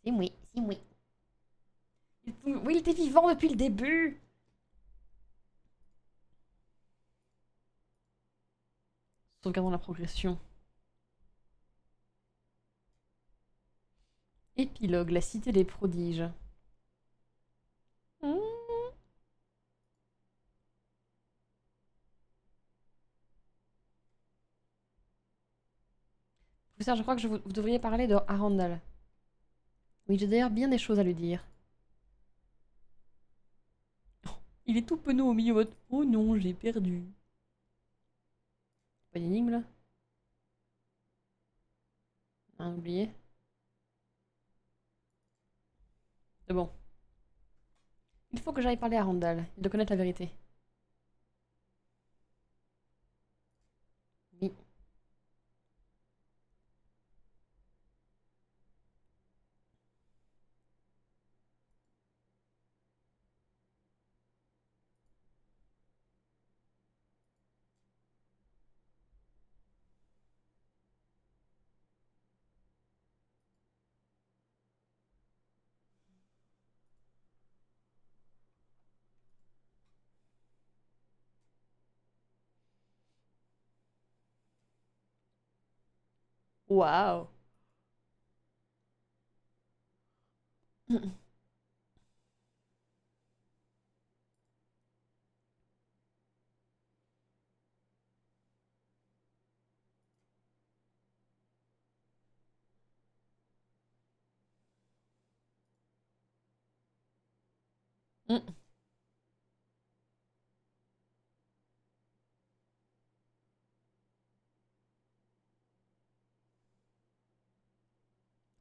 C'est moi, c'est moi. Oui, il était vivant depuis le début. Sauvegardons la progression. Épilogue, la cité des prodiges. Hmm. Professeur, je crois que vous devriez parler de Arundel. Oui, j'ai d'ailleurs bien des choses à lui dire. Il est tout penaud au milieu. Oh non, j'ai perdu. Pas d'énigme là? Ah, oublié. C'est bon. Il faut que j'aille parler à Randall. Il doit connaître la vérité. Oui. Waouh.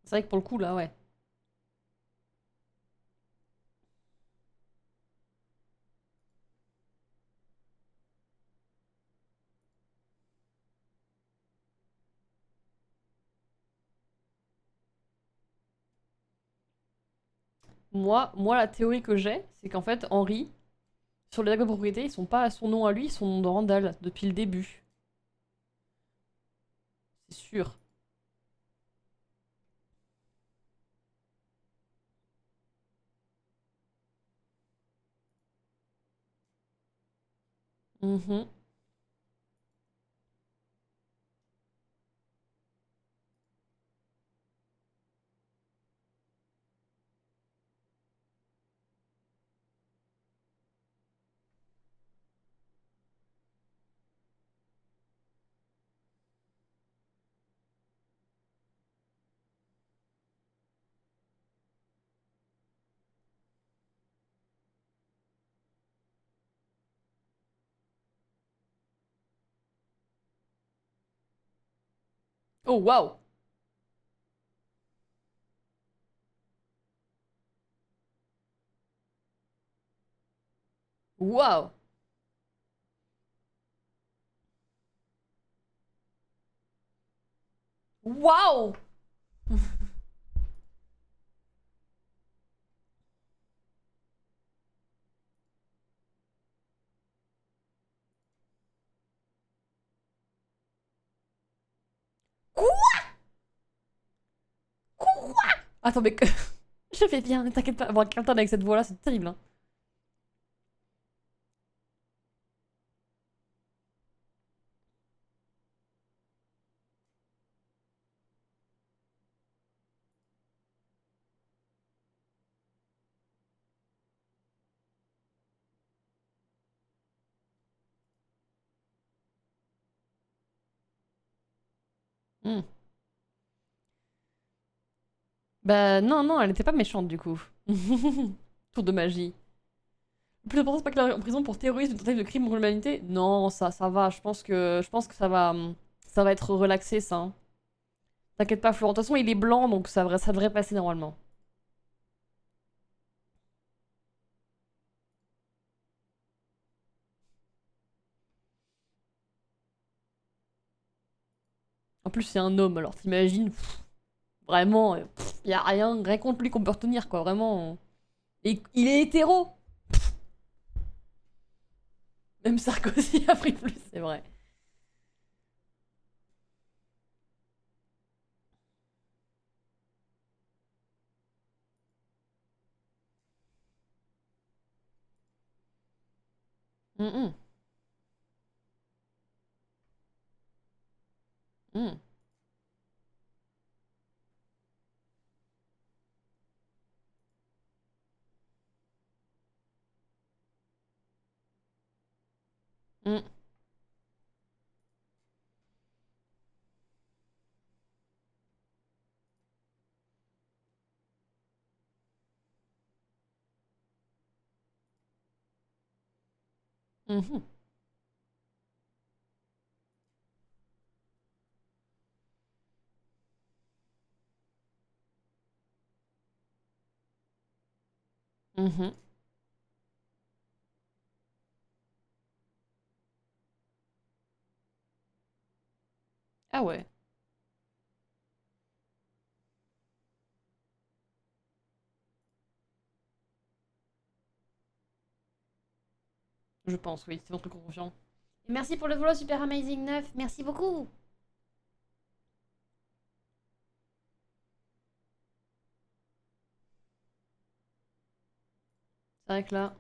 C'est vrai que pour le coup, là, ouais. Moi, la théorie que j'ai, c'est qu'en fait, Henri, sur les actes de propriété, ils sont pas à son nom à lui, ils sont au nom de Randall depuis le début. C'est sûr. Mhm. Oh, waouh. Waouh. Waouh. Quoi? Attends, mais que... Je fais bien, t'inquiète pas. Avoir quelqu'un avec cette voix-là, c'est terrible. Hein. Hmm. Bah non, non, elle était pas méchante du coup. Tour de magie. Le plus important, c'est pas qu'elle est en prison pour terrorisme, tentative de crime contre l'humanité. Non, ça va. Je pense que ça va être relaxé, ça. Hein. T'inquiète pas, Florent. De toute façon, il est blanc, donc ça devrait passer normalement. En plus, c'est un homme, alors t'imagines, vraiment, y a rien contre lui qu'on peut retenir, quoi, vraiment. Et il est hétéro. Même Sarkozy a pris plus, c'est vrai. Hum, hum, hum, hum. Mhm. Mhm. Ah ouais, je pense, oui, c'est mon truc confiant. Et merci pour le follow Super Amazing 9, merci beaucoup. C'est vrai que là.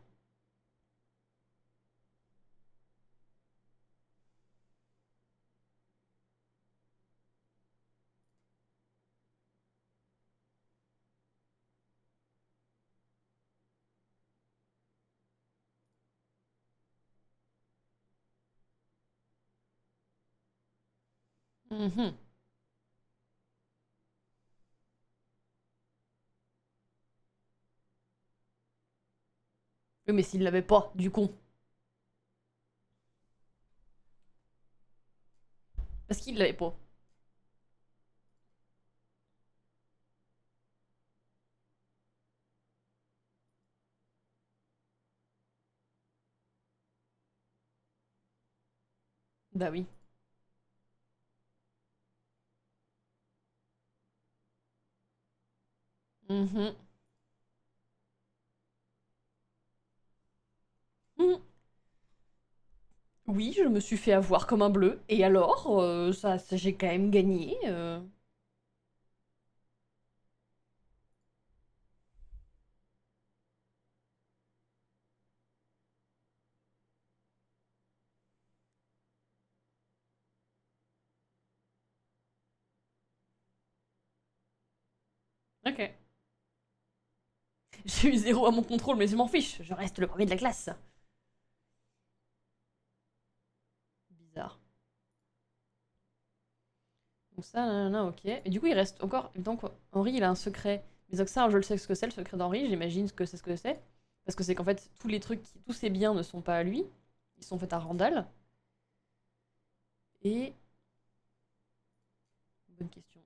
Mhm. Oui, mais s'il l'avait pas, du con. Parce qu'il l'avait pas. Bah oui. Mhm. Mhm. Oui, je me suis fait avoir comme un bleu. Et alors, j'ai quand même gagné. Ok. J'ai eu zéro à mon contrôle, mais je m'en fiche. Je reste le premier de la classe. Bizarre. Donc ça, nanana, ok. Et du coup, il reste encore. Donc, Henri, il a un secret. Mais donc ça, je le sais ce que c'est, le secret d'Henri. J'imagine que c'est ce que c'est. Parce que c'est qu'en fait, tous les trucs, tous ses biens ne sont pas à lui. Ils sont faits à Randall. Et. Bonne question.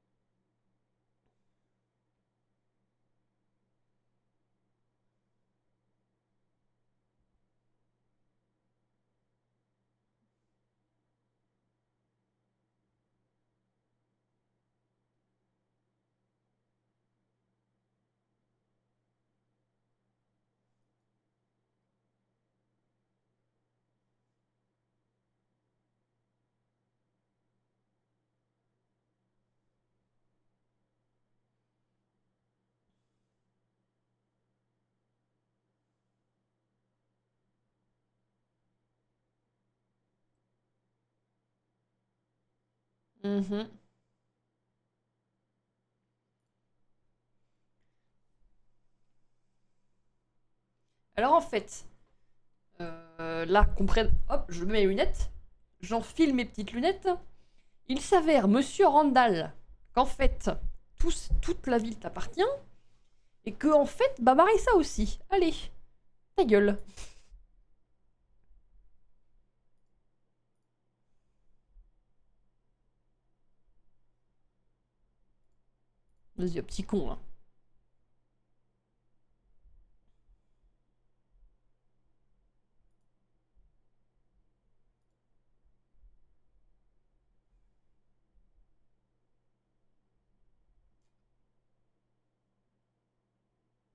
Mhm. Alors en fait, là, qu'on prenne. Hop, je mets mes lunettes. J'enfile mes petites lunettes. Il s'avère, monsieur Randall, qu'en fait, toute la ville t'appartient. Et que, en fait, bah, Marissa aussi. Allez, ta gueule. Vas-y, petit con, là.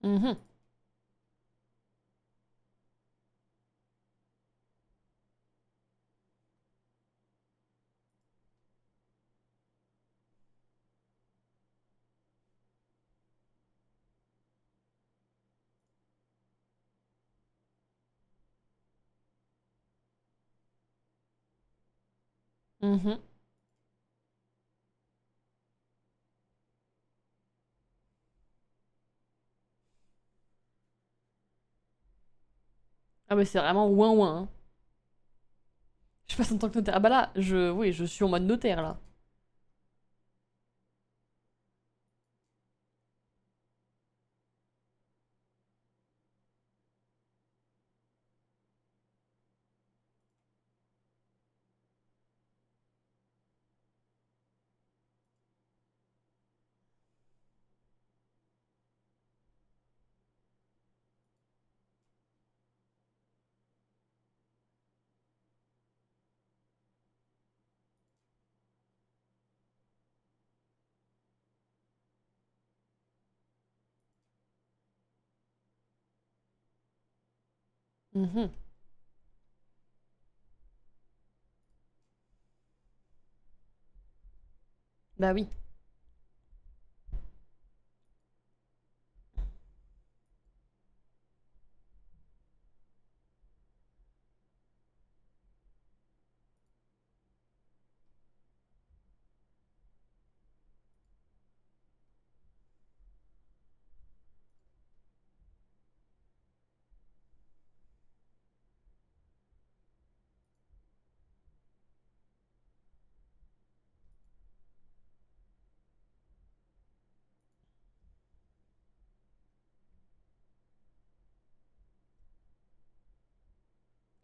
Mhm. Mhm. Ah, mais c'est vraiment ouin ouin. Hein. Je passe en tant que notaire. Ah, bah là, oui, je suis en mode notaire, là. Mhm. Bah oui.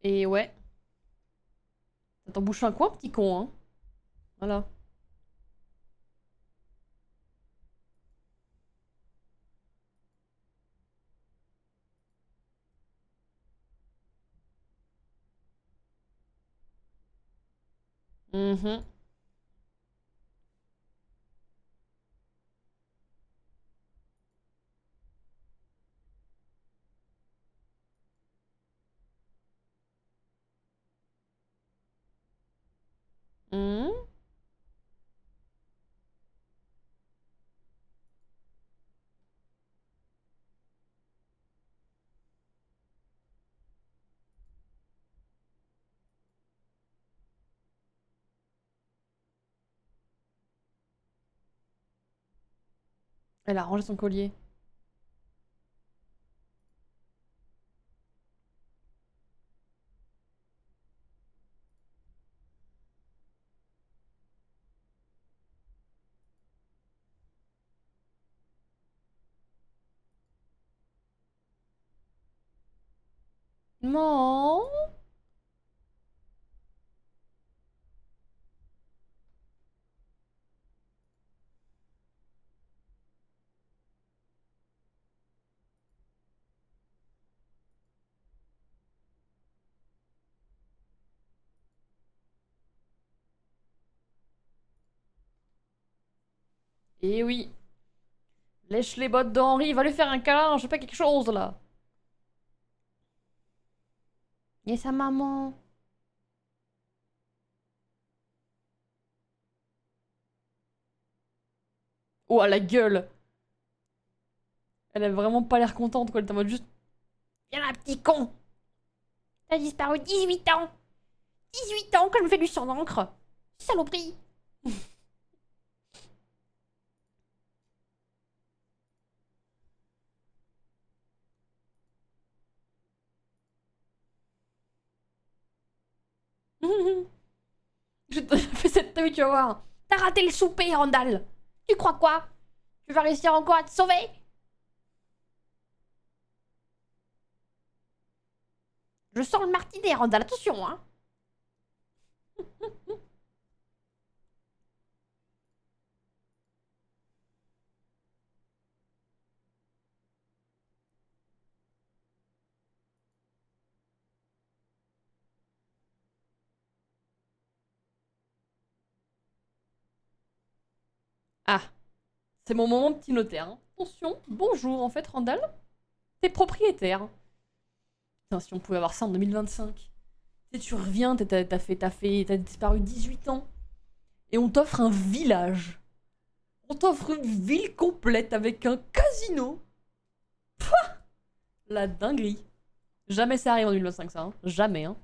Et ouais. Ça t'en bouche un coin, petit con, hein. Voilà. Mhm. Mhm. Elle a rangé son collier. Non. Et oui. Lèche les bottes d'Henri, va lui faire un câlin, je sais pas quelque chose là. Et sa maman. Oh, à la gueule. Elle a vraiment pas l'air contente, quoi. Elle est en mode juste. Viens là, petit con. T'as disparu 18 ans. 18 ans que je me fais du sang d'encre. Saloperie. Je te fais cette tenue, tu vas voir. T'as raté le souper, Randall. Tu crois quoi? Tu vas réussir encore à te sauver? Je sens le martinet, Randall, attention, hein. Ah, c'est mon moment petit notaire. Hein. Attention, bonjour, en fait, Randall, t'es propriétaire. Putain, si on pouvait avoir ça en 2025. Tu sais, tu reviens, t'as disparu 18 ans. Et on t'offre un village. On t'offre une ville complète avec un casino. La dinguerie. Jamais ça arrive en 2025, ça. Hein. Jamais, hein.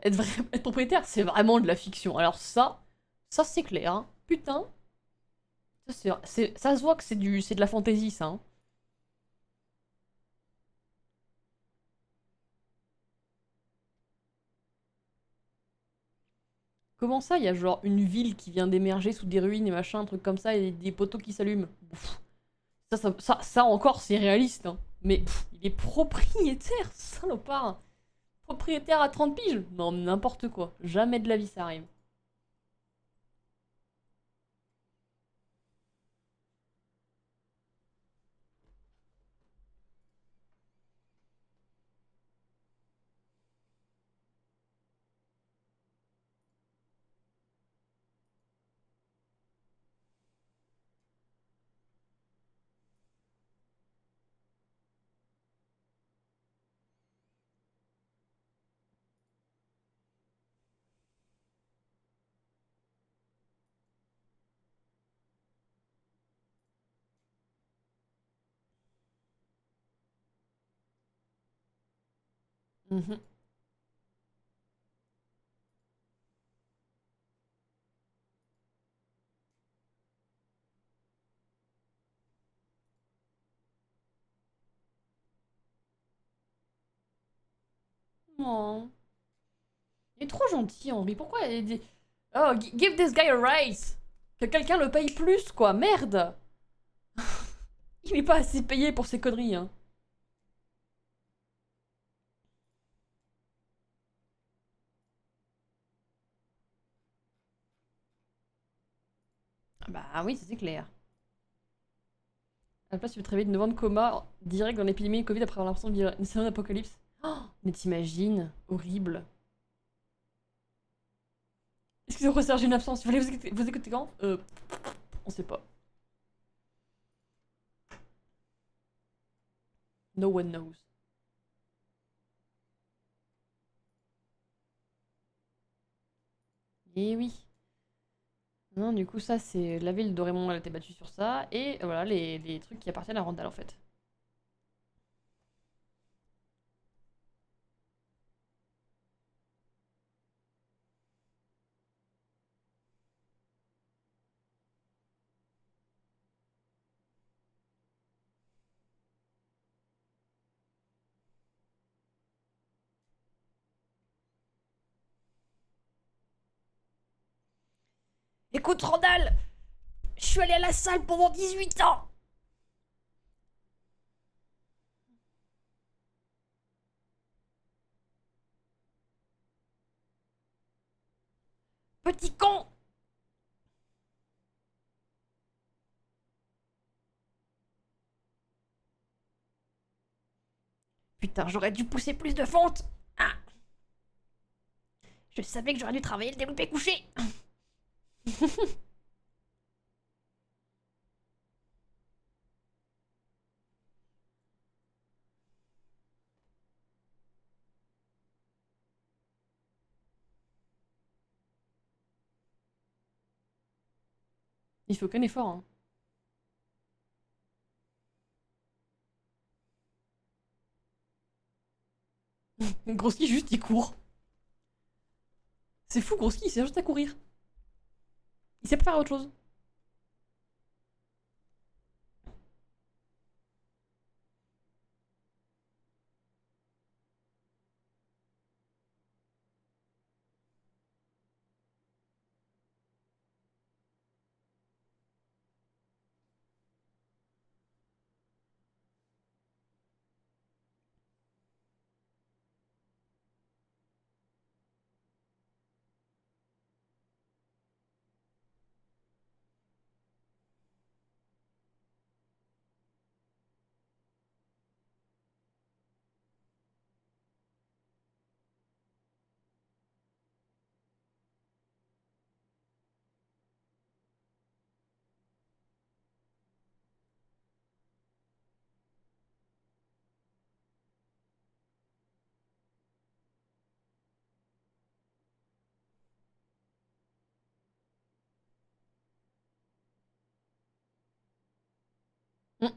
Être propriétaire, c'est vraiment de la fiction. Alors ça c'est clair. Hein. Putain, ça se voit que c'est de la fantaisie, ça. Hein. Comment ça, il y a genre une ville qui vient d'émerger sous des ruines et machin, un truc comme ça, et des poteaux qui s'allument. Pff, ça encore, c'est réaliste. Hein. Mais il est propriétaire, salopard. Propriétaire à 30 piges. Non, n'importe quoi. Jamais de la vie ça arrive. Mhm. Oh. Il est trop gentil, Henri. Pourquoi il dit... Oh, give this guy a raise. Que quelqu'un le paye plus, quoi. Merde. Il est pas assez payé pour ces conneries, hein. Ah bah oui, c'est clair. À la place, tu veux te réveiller de 9 ans de coma direct dans l'épidémie de Covid après avoir l'impression de vivre une scénario d'apocalypse. Oh, mais t'imagines. Horrible. Excusez-moi, Serge, j'ai une absence. Vous allez vous écouter quand On sait pas. No one knows. Et oui. Non, du coup, ça, c'est la ville de Raymond, elle a été battue sur ça. Et voilà, les trucs qui appartiennent à Randall, en fait. Écoute, Randall, je suis allé à la salle pendant 18 ans. Petit con. Putain, j'aurais dû pousser plus de fonte. Ah, je savais que j'aurais dû travailler le développé couché. Il fait aucun effort, hein. Groski, juste, il court. C'est fou, Groski, il sert juste à courir. Il sait pas faire autre chose. Mm.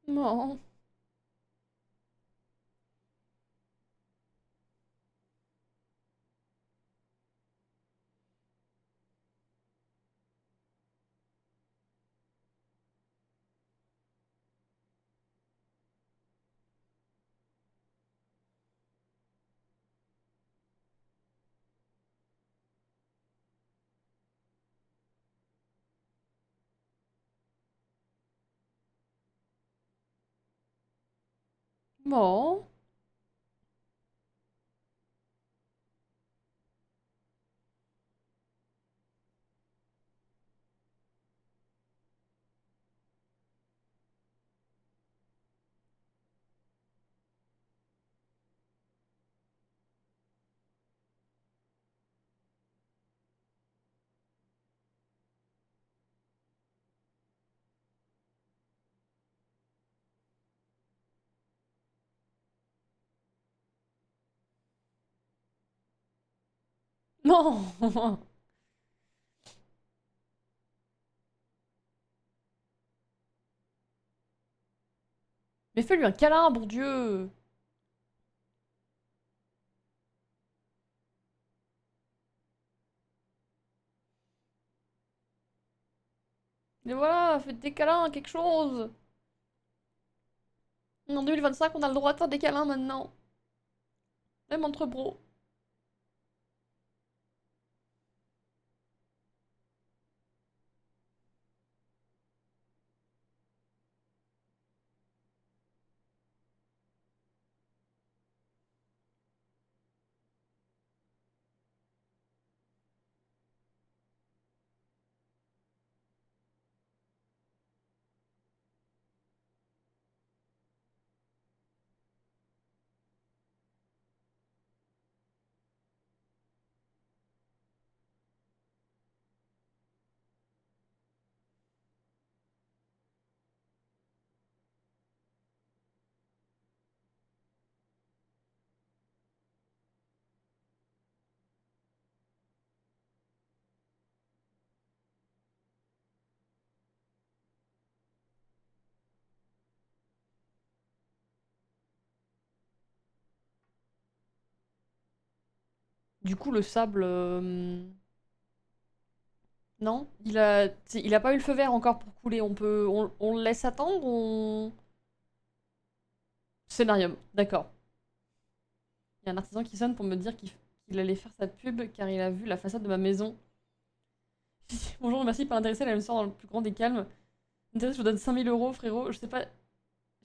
Non. Bon. Non. Mais fais-lui un câlin, bon Dieu. Mais voilà, faites des câlins, quelque chose. En 2025, on a le droit de faire des câlins maintenant. Même entre bros. Du coup, le sable... Non, il a pas eu le feu vert encore pour couler. On le laisse attendre, Scénarium, d'accord. Il y a un artisan qui sonne pour me dire qu'il allait faire sa pub car il a vu la façade de ma maison. Bonjour, merci par intéresser, elle me sort dans le plus grand des calmes. Intéresse, je vous donne 5 000 € frérot. Je sais pas... Je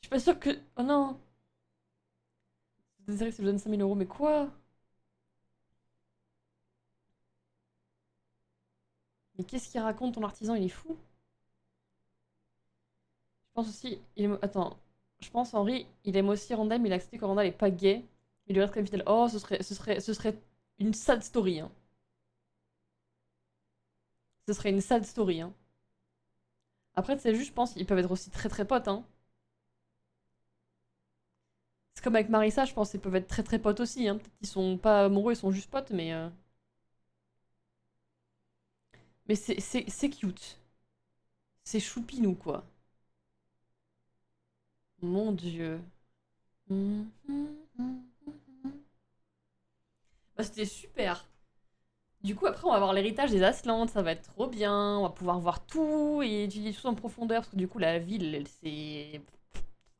suis pas sûre que... Oh non. Désolé si je vous donne 5 000 €, mais quoi? Mais qu'est-ce qu'il raconte ton artisan? Il est fou. Je pense aussi... Attends. Je pense, Henri, il aime aussi Randa, mais il a accepté que Randa n'est pas gay. Il lui reste quand même fidèle. Oh, ce serait une sad story, hein. Ce serait une sad story, hein. Après, c'est juste, je pense, ils peuvent être aussi très très potes, hein. C'est comme avec Marissa, je pense, ils peuvent être très très potes aussi, hein. Peut-être qu'ils sont pas amoureux, ils sont juste potes, mais... Mais c'est cute. C'est choupinou, quoi. Mon Dieu. Bah, c'était super. Du coup, après, on va avoir l'héritage des Aslantes, ça va être trop bien. On va pouvoir voir tout et étudier tout en profondeur, parce que du coup, la ville, elle s'est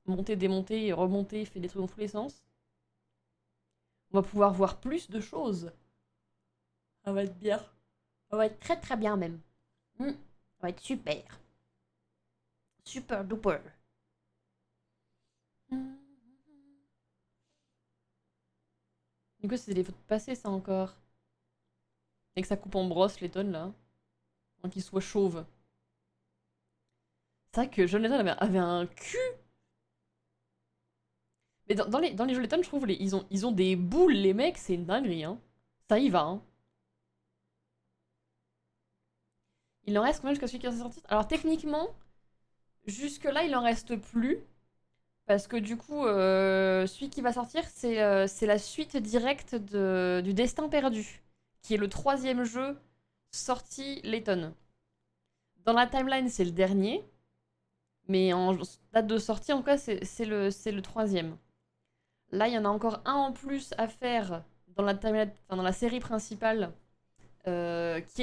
montée, démontée, remontée, fait des trucs dans tous les sens. On va pouvoir voir plus de choses. Ça va être bien. Ça va être très très bien même. Ça va être super. Super duper. Du coup, c'est des photos passées, ça encore. Et que ça coupe en brosse, les tonnes là. Avant qu'il soit chauve. C'est vrai que John Lennon avait un cul. Mais dans les jeux Letton, je trouve, ils ont des boules, les mecs, c'est une dinguerie, hein. Ça y va, hein. Il en reste combien jusqu'à celui qui est sorti? Alors, techniquement, jusque-là, il en reste plus. Parce que du coup, celui qui va sortir, c'est la suite directe du Destin perdu, qui est le troisième jeu sorti Letton. Dans la timeline, c'est le dernier. Mais en date de sortie, en tout cas, c'est le troisième. Là, il y en a encore un en plus à faire dans la série principale, qui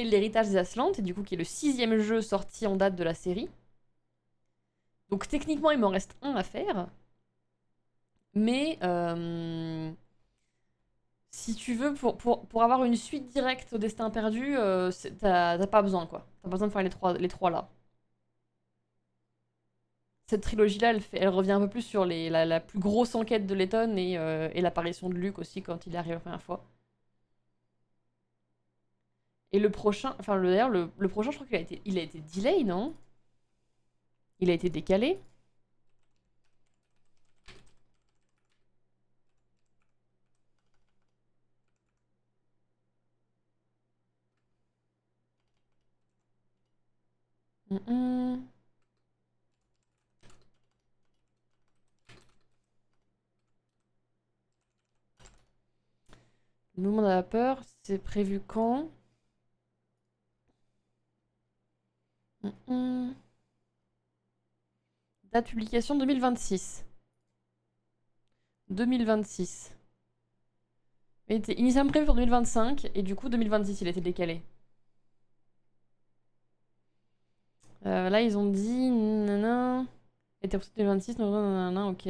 est l'héritage des Aslantes, et du coup qui est le sixième jeu sorti en date de la série. Donc techniquement, il m'en reste un à faire. Mais si tu veux, pour avoir une suite directe au Destin perdu, t'as pas besoin, quoi. T'as pas besoin de faire les trois là. Cette trilogie-là, elle revient un peu plus sur la plus grosse enquête de Letton et l'apparition de Luke aussi quand il est arrivé la première fois. Et le prochain, enfin d'ailleurs, le prochain, je crois qu'il a été delay, non? Il a été décalé. Le mouvement de la vapeur, c'est prévu quand? Date publication 2026. 2026. Il était initialement prévu pour 2025 et du coup 2026 il a été décalé. Là ils ont dit nanana. Était pour 2026, nanana, ok.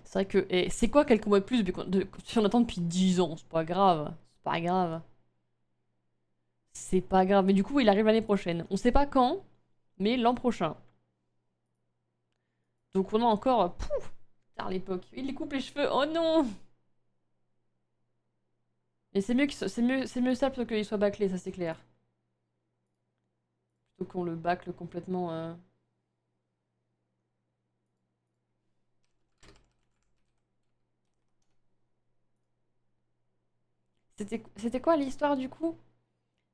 C'est vrai que. Et c'est quoi quelques mois de plus si on attend depuis 10 ans? C'est pas grave. C'est pas grave. C'est pas grave. Mais du coup, il arrive l'année prochaine. On sait pas quand, mais l'an prochain. Donc on a encore. Pouf, tard l'époque. Il lui coupe les cheveux. Oh non! Et c'est mieux, c'est mieux ça plutôt qu'il soit bâclé, ça c'est clair. Plutôt qu'on le bâcle complètement. C'était quoi l'histoire du coup?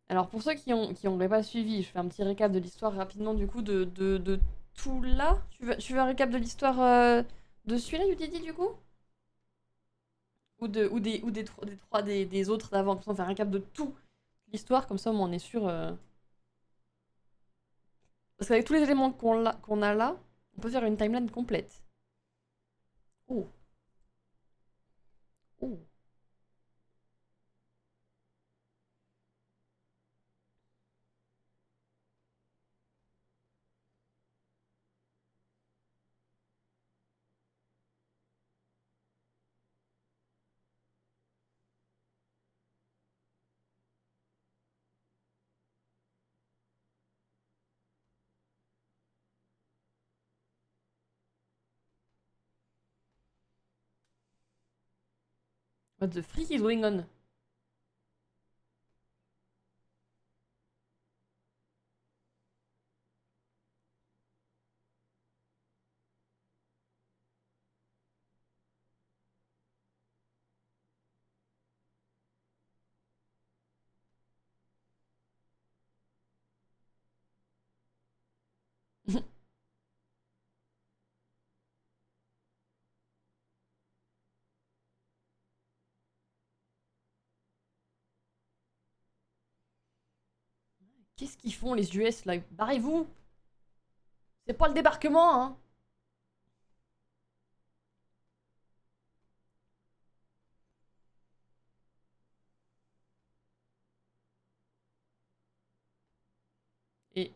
Alors pour ceux qui n'auraient pas suivi, je fais un petit récap de l'histoire rapidement du coup de tout là. Tu veux un récap de l'histoire de celui-là, Udidi, du coup? Ou des trois des autres d'avant, comme ça on fait un récap de tout l'histoire, comme ça on est sûr. Parce qu'avec tous les éléments qu'on a là, on peut faire une timeline complète. Oh, oh. What the freak is going on? Qu'est-ce qu'ils font les US là? Barrez-vous! C'est pas le débarquement, hein! Et.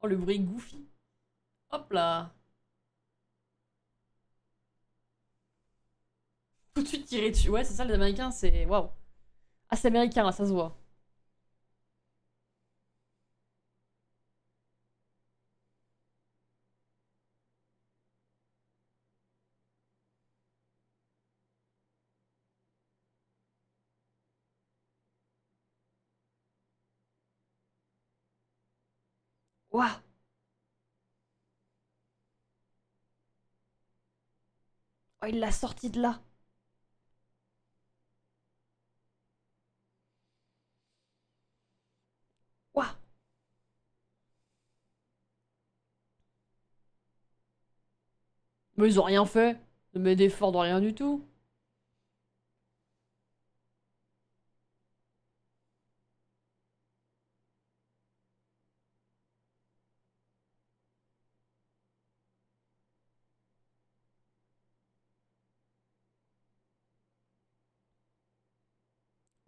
Oh, le bruit goofy. Hop là! Tout de suite tiré dessus. Ouais, c'est ça, les Américains, c'est. Waouh! Ah, c'est américain là, ça se voit. Waouh! Oh, il l'a sorti de là. Waouh! Mais ils ont rien fait. Ne met d'effort dans rien du tout.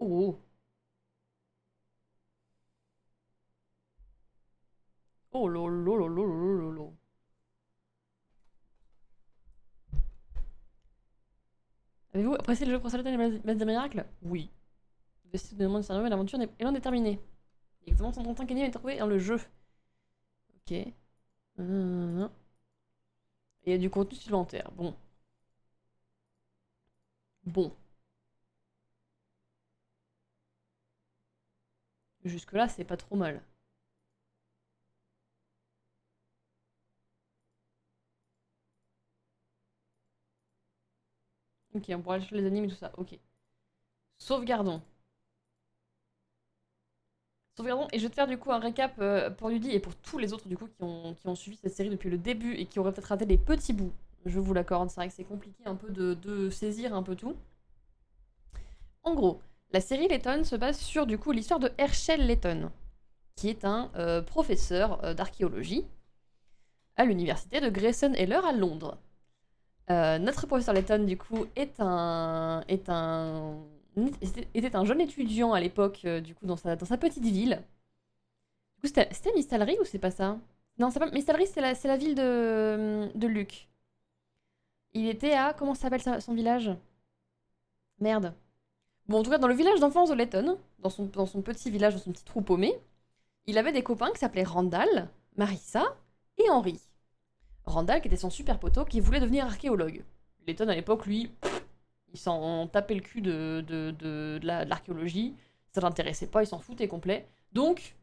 Oh! Oh lolo lolo lolo lolo. Avez-vous apprécié le jeu pour Salatan et Masse des Miracles? Oui. Le vestiaire de demande sérieux, l'aventure est loin d'être terminée. Exactement 135 ennemis est trouvé dans le jeu. Ok. Il y a du contenu supplémentaire. Bon. Bon. Jusque-là, c'est pas trop mal. Ok, on pourra aller chercher les animes et tout ça. Ok. Sauvegardons. Sauvegardons. Et je vais te faire du coup un récap pour Ludi et pour tous les autres du coup qui ont suivi cette série depuis le début et qui auraient peut-être raté des petits bouts. Je vous l'accorde, c'est vrai que c'est compliqué un peu de saisir un peu tout. En gros, la série Letton se base sur du coup l'histoire de Herschel Letton. qui est un professeur d'archéologie à l'université de Grayson Heller à Londres. Notre professeur Letton, du coup, était un jeune étudiant à l'époque, du coup, dans sa petite ville. Du coup, c'était Mistalry ou c'est pas ça? Non, c'est pas Mistalry, c'est la ville de Luke. Il était à... Comment s'appelle son village? Merde. Bon, en tout cas, dans le village d'enfance de Letton, dans son petit village, dans son petit trou paumé, il avait des copains qui s'appelaient Randall, Marissa et Henry. Randall, qui était son super poteau, qui voulait devenir archéologue. Letton, à l'époque, lui, il s'en tapait le cul de l'archéologie. Ça l'intéressait pas, il s'en foutait complet. Donc,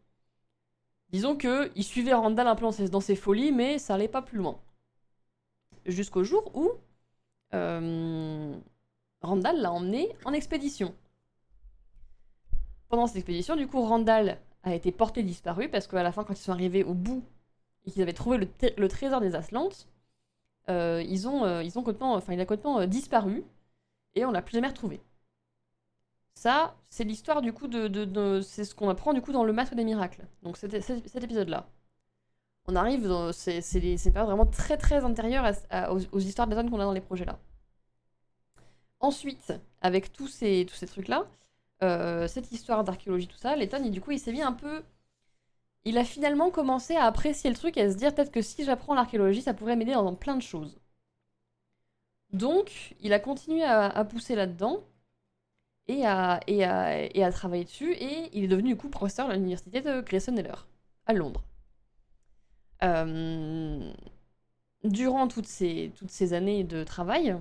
disons que il suivait Randall un peu dans ses folies, mais ça allait pas plus loin. Jusqu'au jour où Randall l'a emmené en expédition. Pendant cette expédition, du coup, Randall a été porté disparu parce qu'à la fin, quand ils sont arrivés au bout et qu'ils avaient trouvé le trésor des Aslantes, il a complètement disparu et on l'a plus jamais retrouvé. Ça, c'est l'histoire du coup c'est ce qu'on apprend du coup dans le Masque des Miracles. Donc cet épisode-là. On arrive dans c'est pas vraiment très très antérieur aux histoires des zones qu'on a dans les projets là. Ensuite, avec tous ces trucs-là, cette histoire d'archéologie, tout ça, Letton, du coup, il s'est mis un peu... Il a finalement commencé à apprécier le truc et à se dire peut-être que si j'apprends l'archéologie, ça pourrait m'aider dans plein de choses. Donc, il a continué à pousser là-dedans et à travailler dessus, et il est devenu du coup professeur à l'université de Grayson Heller, à Londres. Durant toutes ces années de travail,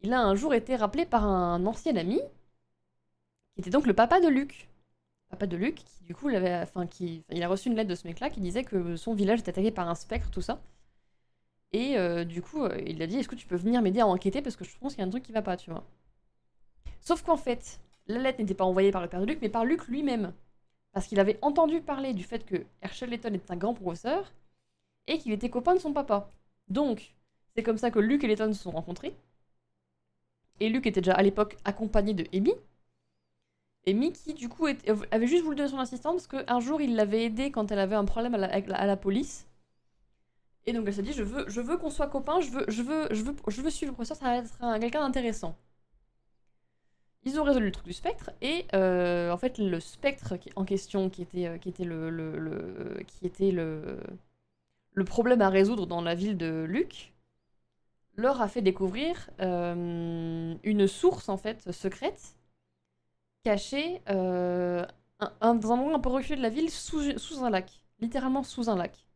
il a un jour été rappelé par un ancien ami, qui était donc le papa de Luke. Papa de Luke, qui du coup, il a reçu une lettre de ce mec-là qui disait que son village était attaqué par un spectre, tout ça. Et du coup, il a dit, est-ce que tu peux venir m'aider à enquêter parce que je pense qu'il y a un truc qui va pas, tu vois. Sauf qu'en fait, la lettre n'était pas envoyée par le père de Luke, mais par Luke lui-même. Parce qu'il avait entendu parler du fait que Herschel Letton était un grand professeur et qu'il était copain de son papa. Donc, c'est comme ça que Luke et Letton se sont rencontrés. Et Luke était déjà à l'époque accompagné de Amy. Amy qui, du coup, avait juste voulu donner son assistante parce qu'un jour, il l'avait aidée quand elle avait un problème à la police. Et donc, elle s'est dit, je veux qu'on soit copains, je veux suivre le professeur, ça va être quelqu'un d'intéressant. Ils ont résolu le truc du spectre, et en fait, le spectre en question, qui était le problème à résoudre dans la ville de Luke, leur a fait découvrir une source, en fait, secrète, cachée dans un endroit un peu reculé de la ville, sous un lac. Littéralement sous un lac.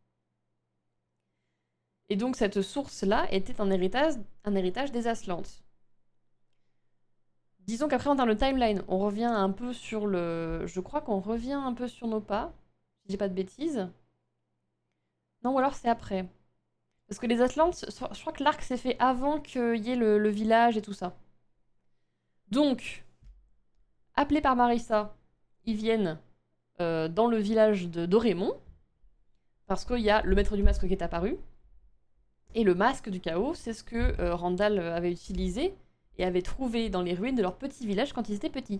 Et donc cette source-là était un héritage des Aslantes. Disons qu'après, en termes de timeline, on revient un peu sur le... Je crois qu'on revient un peu sur nos pas, si j'ai pas de bêtises. Non, ou alors c'est après. Parce que les Atlantes, je crois que l'arc s'est fait avant qu'il y ait le village et tout ça. Donc, appelés par Marissa, ils viennent dans le village de Dorémon, parce qu'il y a le maître du masque qui est apparu. Et le masque du chaos, c'est ce que Randall avait utilisé et avait trouvé dans les ruines de leur petit village quand ils étaient petits.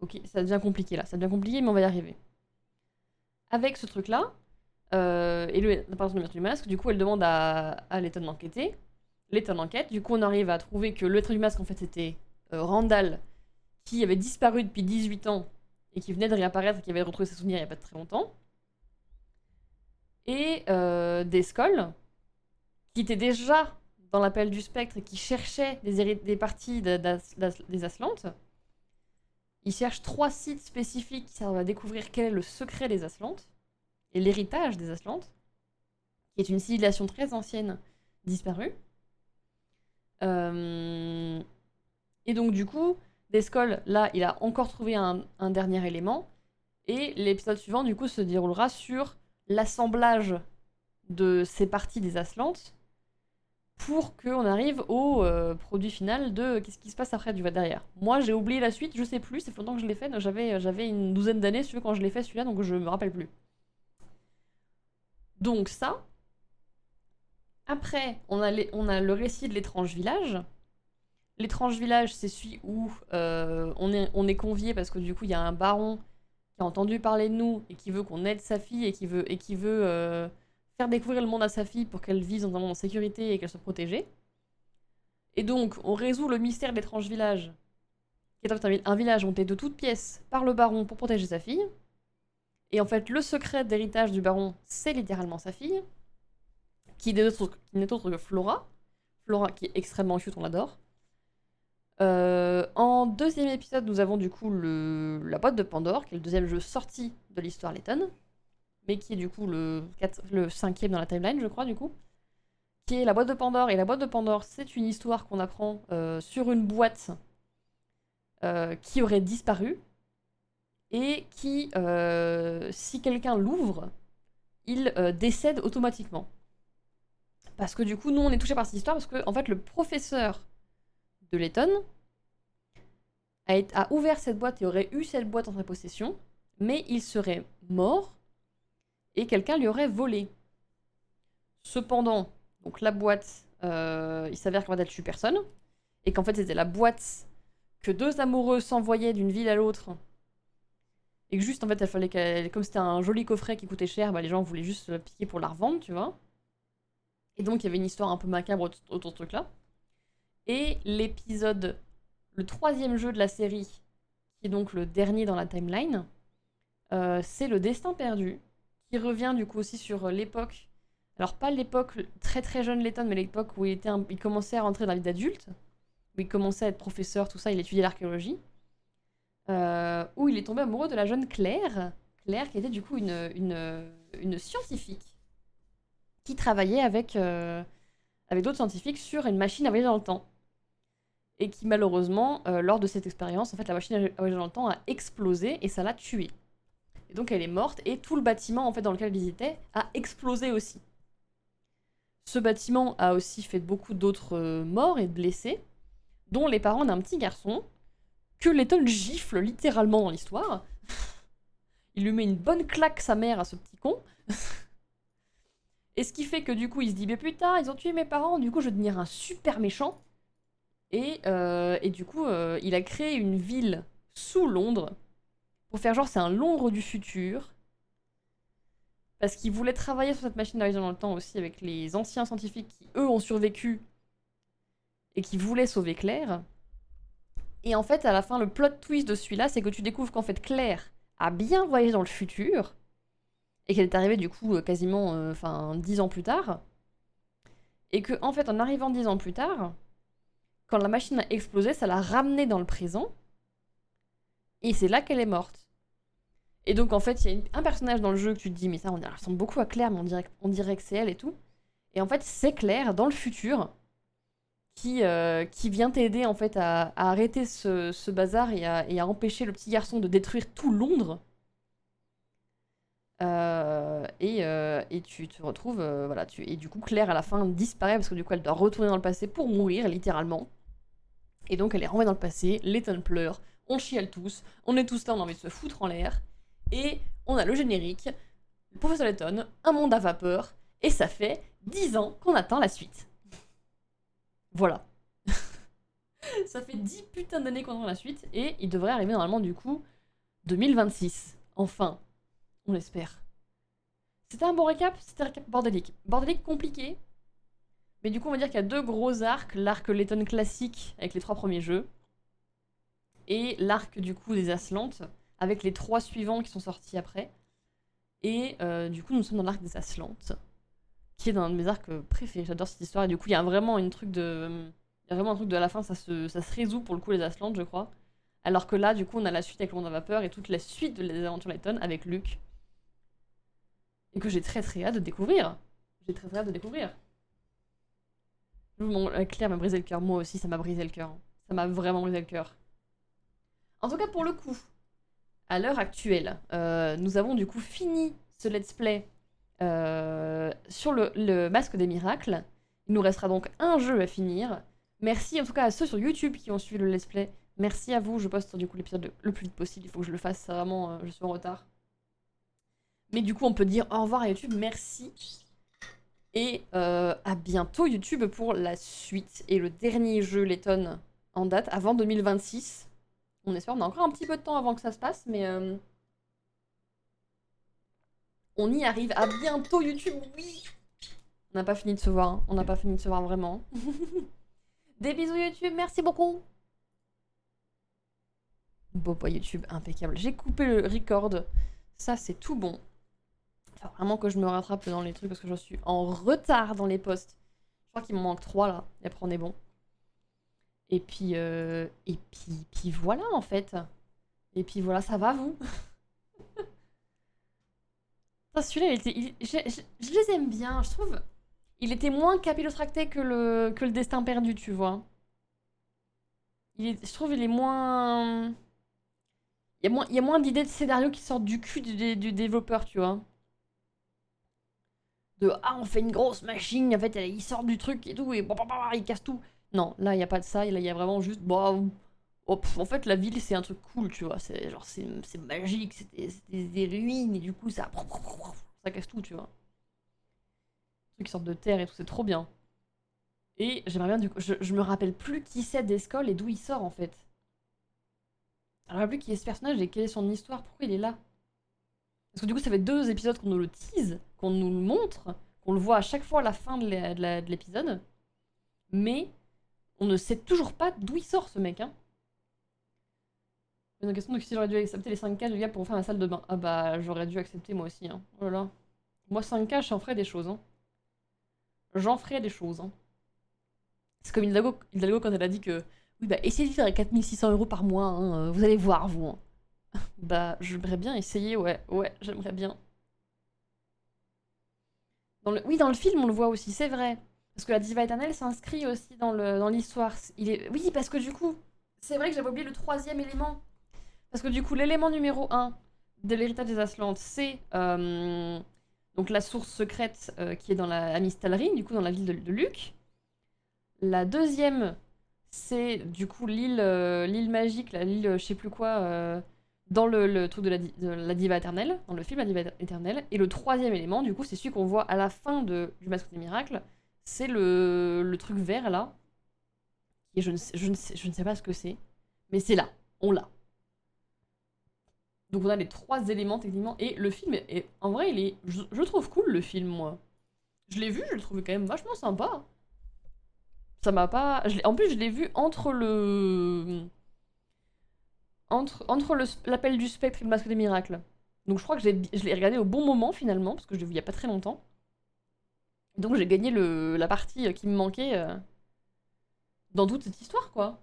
Ok, ça devient compliqué là, ça devient compliqué, mais on va y arriver. Avec ce truc-là, et l'apparition du maître du masque, du coup, elle demande à Letton d'enquêter. Letton enquête, du coup, on arrive à trouver que le maître du masque, en fait, c'était Randall, qui avait disparu depuis 18 ans et qui venait de réapparaître, qui avait retrouvé ses souvenirs il n'y a pas très longtemps. Et Descol, qui était déjà dans l'appel du spectre et qui cherchait des parties des Aslantes. Il cherche 3 sites spécifiques qui servent à découvrir quel est le secret des Aslantes et l'héritage des Aslantes, qui est une civilisation très ancienne disparue. Et donc du coup, Descol, là, il a encore trouvé un dernier élément, et l'épisode suivant, du coup, se déroulera sur l'assemblage de ces parties des Aslantes pour qu'on arrive au produit final de qu'est-ce qui se passe après derrière. Moi, j'ai oublié la suite, je sais plus, c'est longtemps que je l'ai fait, j'avais une douzaine d'années, si tu veux, quand je l'ai fait celui-là, donc je me rappelle plus. Donc ça. Après, on a le récit de l'étrange village. L'étrange village, c'est celui où on est convié parce que du coup, il y a un baron qui a entendu parler de nous et qui veut qu'on aide sa fille et qui veut faire découvrir le monde à sa fille pour qu'elle vive dans un monde en sécurité et qu'elle soit protégée. Et donc, on résout le mystère de l'étrange village, qui est en fait un village monté de toutes pièces par le baron pour protéger sa fille. Et en fait, le secret d'héritage du baron, c'est littéralement sa fille, qui n'est autre que Flora. Flora qui est extrêmement cute, on l'adore. En deuxième épisode, nous avons du coup la boîte de Pandore, qui est le deuxième jeu sorti de l'histoire Letton, mais qui est du coup le cinquième dans la timeline, je crois, du coup, qui est la boîte de Pandore. Et la boîte de Pandore, c'est une histoire qu'on apprend sur une boîte qui aurait disparu, et qui, si quelqu'un l'ouvre, il décède automatiquement. Parce que du coup, nous, on est touchés par cette histoire, parce que, en fait, le professeur de Letton a ouvert cette boîte et aurait eu cette boîte en sa possession, mais il serait mort et quelqu'un lui aurait volé. Cependant, donc la boîte, il s'avère qu'en fait elle tue personne, et qu'en fait c'était la boîte que deux amoureux s'envoyaient d'une ville à l'autre, et que juste en fait il fallait qu'elle, comme c'était un joli coffret qui coûtait cher, bah, les gens voulaient juste la piquer pour la revendre, tu vois. Et donc il y avait une histoire un peu macabre autour de ce truc-là. Et l'épisode, le troisième jeu de la série, qui est donc le dernier dans la timeline, c'est le Destin perdu, qui revient du coup aussi sur l'époque, alors pas l'époque très très jeune Letton, mais l'époque où il commençait à rentrer dans la vie d'adulte, où il commençait à être professeur, tout ça, il étudiait l'archéologie, où il est tombé amoureux de la jeune Claire, Claire qui était du coup une scientifique, qui travaillait avec d'autres scientifiques sur une machine à voyager dans le temps. Et qui malheureusement, lors de cette expérience, en fait, la machine à voyager dans le temps a explosé et ça l'a tuée. Et donc elle est morte et tout le bâtiment en fait dans lequel elle visitait a explosé aussi. Ce bâtiment a aussi fait beaucoup d'autres morts et blessés, dont les parents d'un petit garçon que Letton gifle littéralement dans l'histoire. Il lui met une bonne claque sa mère à ce petit con. Et ce qui fait que du coup il se dit mais putain ils ont tué mes parents, du coup je vais devenir un super méchant. Et du coup il a créé une ville sous Londres pour faire genre c'est un Londres du futur. Parce qu'il voulait travailler sur cette machine à voyager dans le temps aussi avec les anciens scientifiques qui, eux, ont survécu et qui voulaient sauver Claire. Et en fait, à la fin, le plot twist de celui-là, c'est que tu découvres qu'en fait, Claire a bien voyagé dans le futur et qu'elle est arrivée, du coup, quasiment 10 ans plus tard. Et que, en fait, en arrivant 10 ans plus tard, quand la machine a explosé, ça l'a ramenée dans le présent. Et c'est là qu'elle est morte. Et donc, en fait, il y a un personnage dans le jeu que tu te dis, mais ça, elle ressemble beaucoup à Claire, mais on dirait que c'est elle et tout. Et en fait, c'est Claire, dans le futur, qui vient t'aider, en fait, à arrêter ce bazar et à empêcher le petit garçon de détruire tout Londres. Et tu te retrouves, voilà, et du coup, Claire, à la fin, disparaît, parce que du coup, elle doit retourner dans le passé pour mourir, littéralement. Et donc, elle est renvoyée dans le passé, Letton pleure, on chiale tous, on est tous là, on a envie de se foutre en l'air. Et on a le générique, le professeur Letton, un monde à vapeur, et ça fait 10 ans qu'on attend la suite. Voilà. Ça fait 10 putains d'années qu'on attend la suite, et il devrait arriver normalement du coup 2026. Enfin, on l'espère. C'était un bon récap, c'était un récap bordélique. Bordélique compliqué, mais du coup on va dire qu'il y a deux gros arcs, l'arc Letton classique avec les 3 premiers jeux, et l'arc du coup des Aslantes, avec les 3 suivants qui sont sortis après. Et du coup, nous sommes dans l'arc des Aslantes, qui est dans un de mes arcs préférés. J'adore cette histoire. Et du coup, il y a vraiment un truc de à la fin, ça se résout pour le coup, les Aslantes, je crois. Alors que là, du coup, on a la suite avec le monde à vapeur et toute la suite de les aventures Letton avec Luke. Et que j'ai très très hâte de découvrir. Claire m'a brisé le cœur. Moi aussi, ça m'a brisé le cœur. Ça m'a vraiment brisé le cœur. En tout cas, pour le coup, à l'heure actuelle, nous avons du coup fini ce let's play sur le Masque des Miracles. Il nous restera donc un jeu à finir. Merci en tout cas à ceux sur YouTube qui ont suivi le let's play. Merci à vous, je poste du coup l'épisode le plus vite possible, il faut que je le fasse, vraiment, je suis en retard. Mais du coup on peut dire au revoir à YouTube, merci. Et à bientôt YouTube pour la suite et le dernier jeu Letton en date, avant 2026. On espère, on a encore un petit peu de temps avant que ça se passe, mais On y arrive. À bientôt, YouTube. Oui. On n'a pas fini de se voir. Hein. On n'a pas fini de se voir vraiment. Des bisous, YouTube. Merci beaucoup. Beau pas YouTube, impeccable. J'ai coupé le record. Ça, c'est tout bon. Enfin, vraiment que je me rattrape dans les trucs parce que je suis en retard dans les posts. Je crois qu'il m'en manque 3 là. Et après, on est bon. Et puis voilà en fait. Et puis voilà, ça va vous. Celui-là, je les aime bien, je trouve. Il était moins capillotracté que le destin perdu, tu vois. Je trouve il est moins... Il y a moins d'idées de scénario qui sortent du cul du développeur, tu vois. De ah, on fait une grosse machine, en fait, il sort du truc et tout, et il casse tout. Non, là, il n'y a pas de ça, là, il y a vraiment juste. Bon, oh, en fait, la ville, c'est un truc cool, tu vois. C'est genre, c'est magique, c'est des ruines, et du coup, ça casse tout, tu vois. Des trucs qui sortent de terre et tout, c'est trop bien. Et j'aimerais bien, du coup, je me rappelle plus qui c'est d'Escol et d'où il sort, en fait. Je me rappelle plus qui est ce personnage et quelle est son histoire, pourquoi il est là. Parce que du coup, ça fait 2 épisodes qu'on nous le tease, qu'on nous le montre, qu'on le voit à chaque fois à la fin de l'épisode. Mais on ne sait toujours pas d'où il sort, ce mec, hein. Une question de si j'aurais dû accepter les 5K de gars pour faire ma salle de bain. Ah bah, j'aurais dû accepter moi aussi, hein. Oh là là. Moi, 5K, j'en ferais des choses, hein. J'en ferais des choses, hein. C'est comme Hidalgo quand elle a dit que oui, bah, essayez de vivre avec 4 600 € par mois, hein, vous allez voir, vous. Hein. Bah, j'aimerais bien essayer, ouais, j'aimerais bien. Oui, dans le film, on le voit aussi, c'est vrai. Parce que la diva éternelle s'inscrit aussi dans l'histoire. Oui, parce que du coup, c'est vrai que j'avais oublié le 3e élément. Parce que du coup, l'élément numéro 1 de l'héritage des Aslantes, c'est donc la source secrète qui est dans la Amistalrine, du coup dans la ville de Luc. La deuxième, c'est du coup l'île magique, l'île je sais plus quoi, dans le truc de la diva éternelle, dans le film La diva éternelle. Et le 3e élément, du coup, c'est celui qu'on voit à la fin du Masque des Miracles. C'est le truc vert là. Et je ne sais pas ce que c'est. Mais c'est là, on l'a. Donc on a les 3 éléments techniquement. Et le film, en vrai, je le trouve cool le film, moi. Je l'ai vu, je le trouvais quand même vachement sympa. Ça m'a pas. En plus, je l'ai vu entre l'appel du spectre et le masque des miracles. Donc je crois que je l'ai regardé au bon moment finalement, parce que je l'ai vu il y a pas très longtemps. Donc j'ai gagné la partie qui me manquait dans toute cette histoire, quoi.